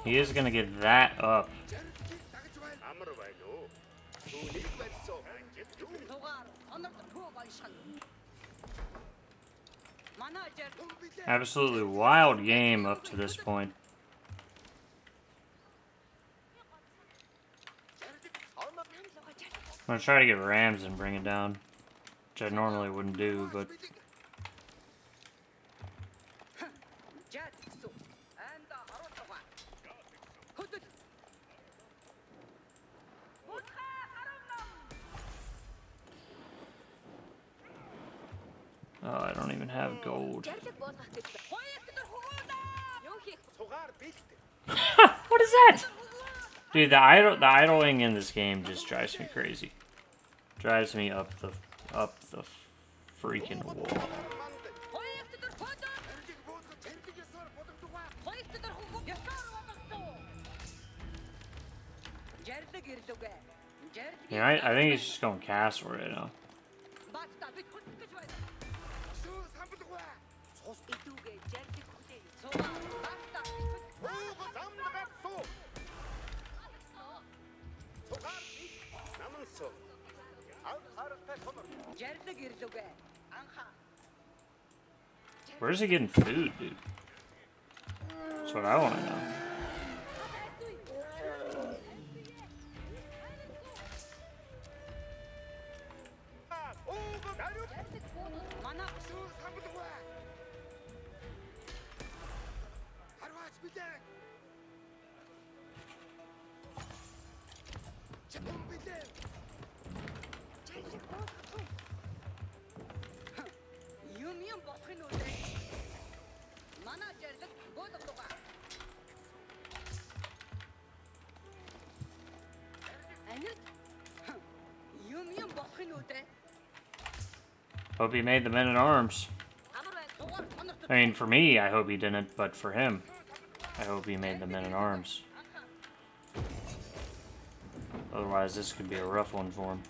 [SPEAKER 1] He is gonna get that up. Absolutely wild game up to this point. I'm gonna try to get rams and bring it down, which I normally wouldn't do, but oh, I don't even have gold. What is that? Dude, the idling in this game just drives me crazy. Drives me up the freaking wall. Yeah, I think he's just going castle right now. Where's he getting food, dude? That's what I want to know. Hope he made the men at arms. I mean, for me, I hope he didn't, but for him, I hope he made the men at arms. Otherwise, this could be a rough one for him.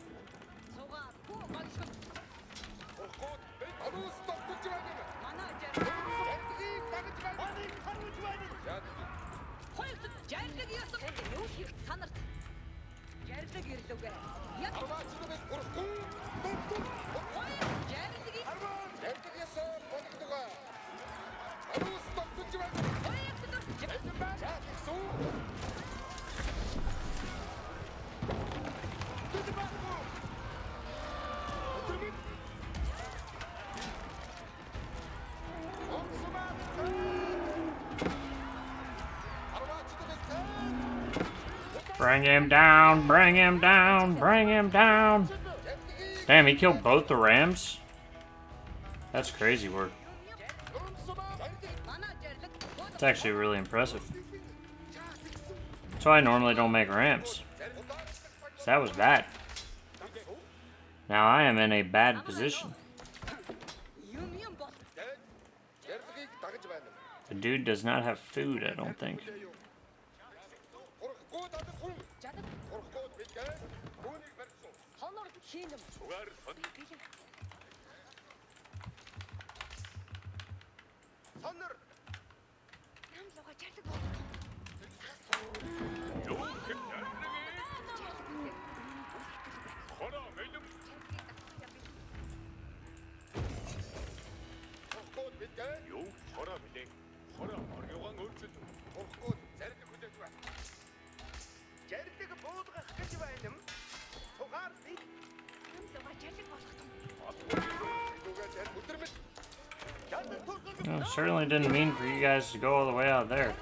[SPEAKER 1] Bring him down, bring him down, bring him down. Damn, he killed both the rams? That's crazy work. It's actually really impressive. That's why I normally don't make rams. So that was bad. Now I am in a bad position. The dude does not have food, I don't think. No, certainly didn't mean for you guys to go all the way out there.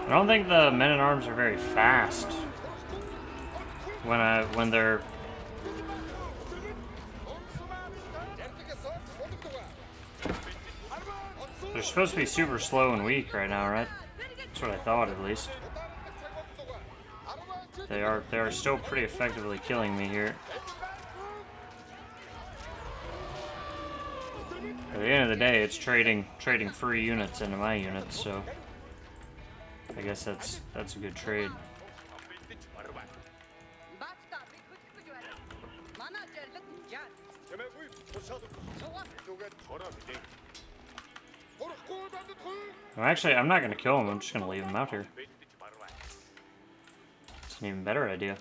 [SPEAKER 1] I don't think the men-at-arms are very fast when they're supposed to be super slow and weak right now, right? That's what I thought, at least. They are still pretty effectively killing me here. At the end of the day, it's trading free units into my units, so I guess that's a good trade. Well, actually, I'm not going to kill him. I'm just going to leave him out here. It's an even better idea.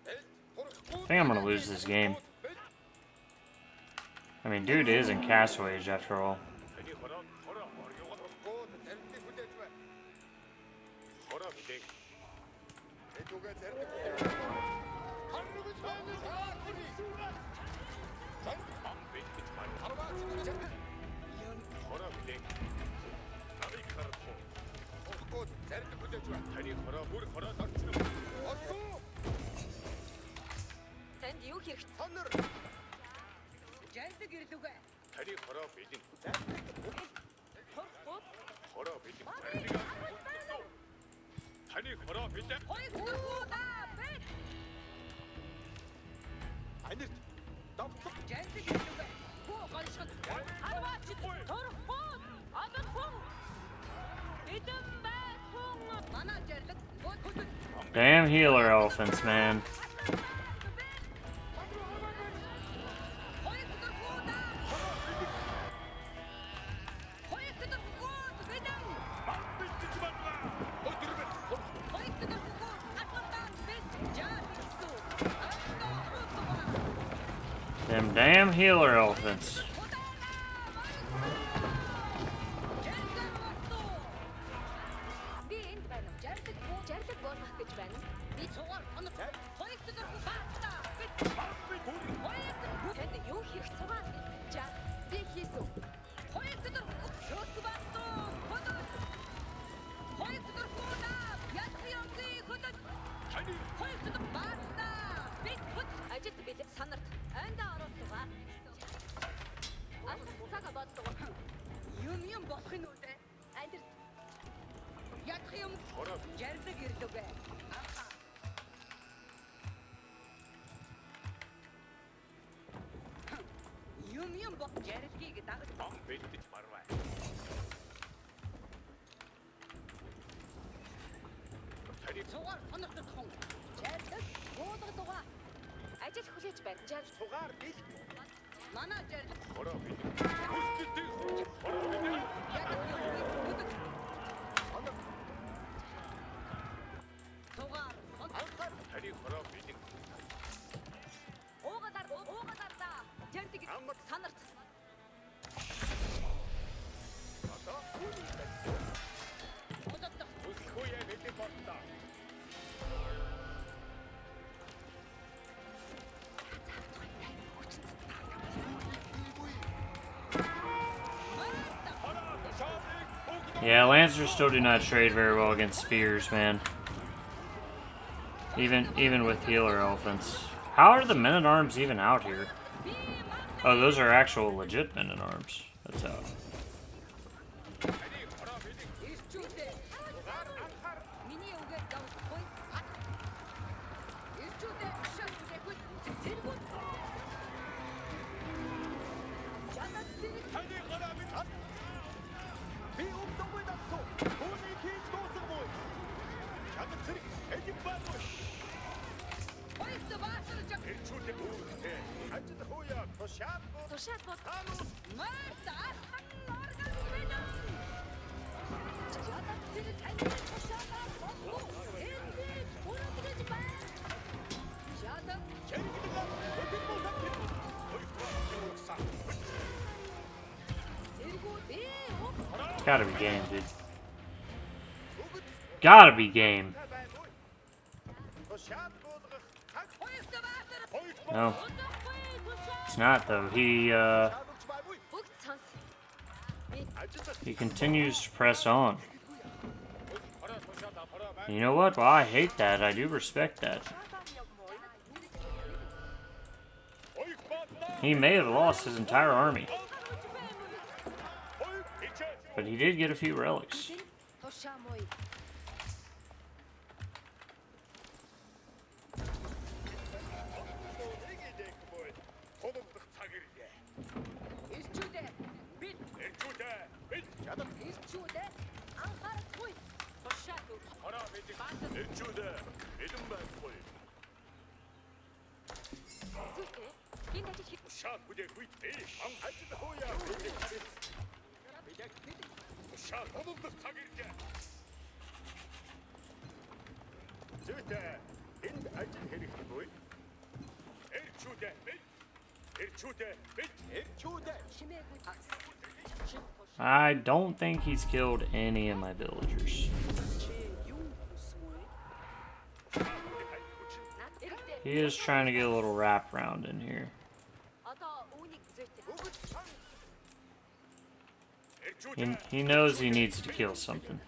[SPEAKER 1] I think I'm going to lose this game. I mean, dude is in Castle Age after all. Damn healer elephants, man. Them damn healer elephants. Yeah, Lancers still do not trade very well against spears, man. Even with healer elephants. How are the men-at-arms even out here? Oh, those are actual legit men-at-arms. That's out. Gotta be game, dude. Gotta be game. No. It's not, though. He continues to press on. You know what? Well, I hate that. I do respect that. He may have lost his entire army. But he did get a few relics. I don't think he's killed any of my villagers. He is trying to get a little wraparound in here. He knows he needs to kill something.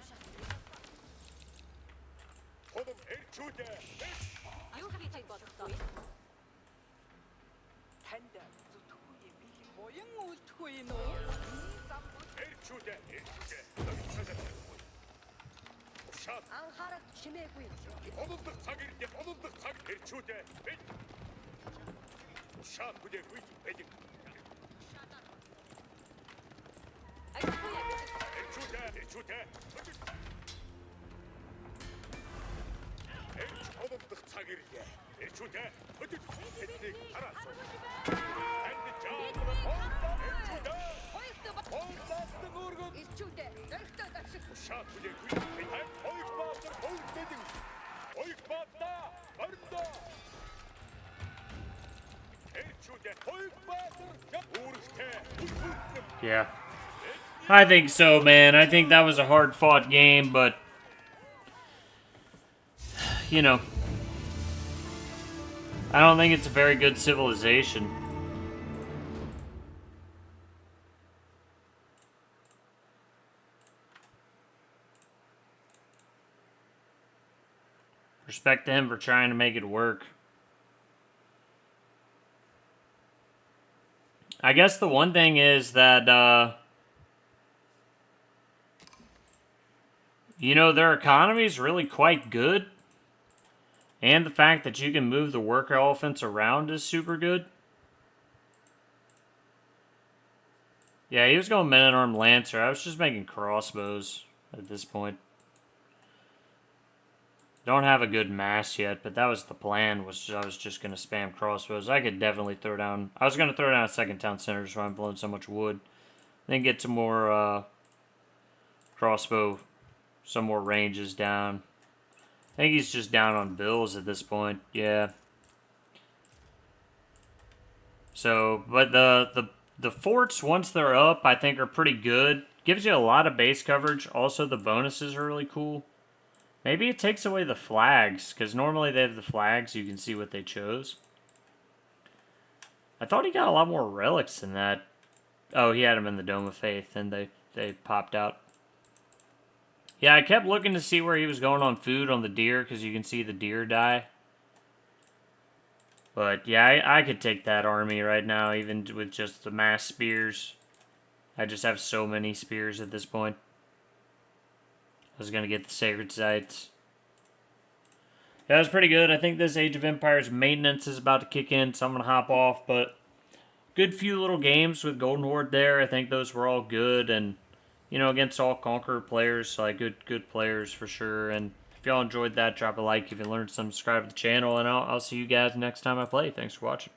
[SPEAKER 1] Yeah. I think so, man. I think that was a hard-fought game, but you know, I don't think it's a very good civilization. Respect to him for trying to make it work. I guess the one thing is that, you know, their economy is really quite good. And the fact that you can move the worker elephants around is super good. Yeah, he was going men-at-arm lancer. I was just making crossbows at this point. Don't have a good mass yet, but that was the plan, was I was just going to spam crossbows. I could definitely throw down... I was going to throw down a second town center so I'm blowing so much wood. Then get some more crossbow, some more ranges down. I think he's just down on bills at this point, yeah. So, but the forts, once they're up, I think are pretty good. Gives you a lot of base coverage. Also, the bonuses are really cool. Maybe it takes away the flags, because normally they have the flags, so you can see what they chose. I thought he got a lot more relics than that. Oh, he had them in the Dome of Faith, and they popped out. Yeah, I kept looking to see where he was going on food on the deer, because you can see the deer die. But yeah, I could take that army right now, even with just the mass spears. I just have so many spears at this point. I was going to get the sacred sites. Yeah, that was pretty good. I think this Age of Empires maintenance is about to kick in, so I'm going to hop off. But good few little games with Golden Horde there. I think those were all good. And, you know, against all Conqueror players, like good players for sure. And if y'all enjoyed that, drop a like. If you learned something, subscribe to the channel. And I'll see you guys next time I play. Thanks for watching.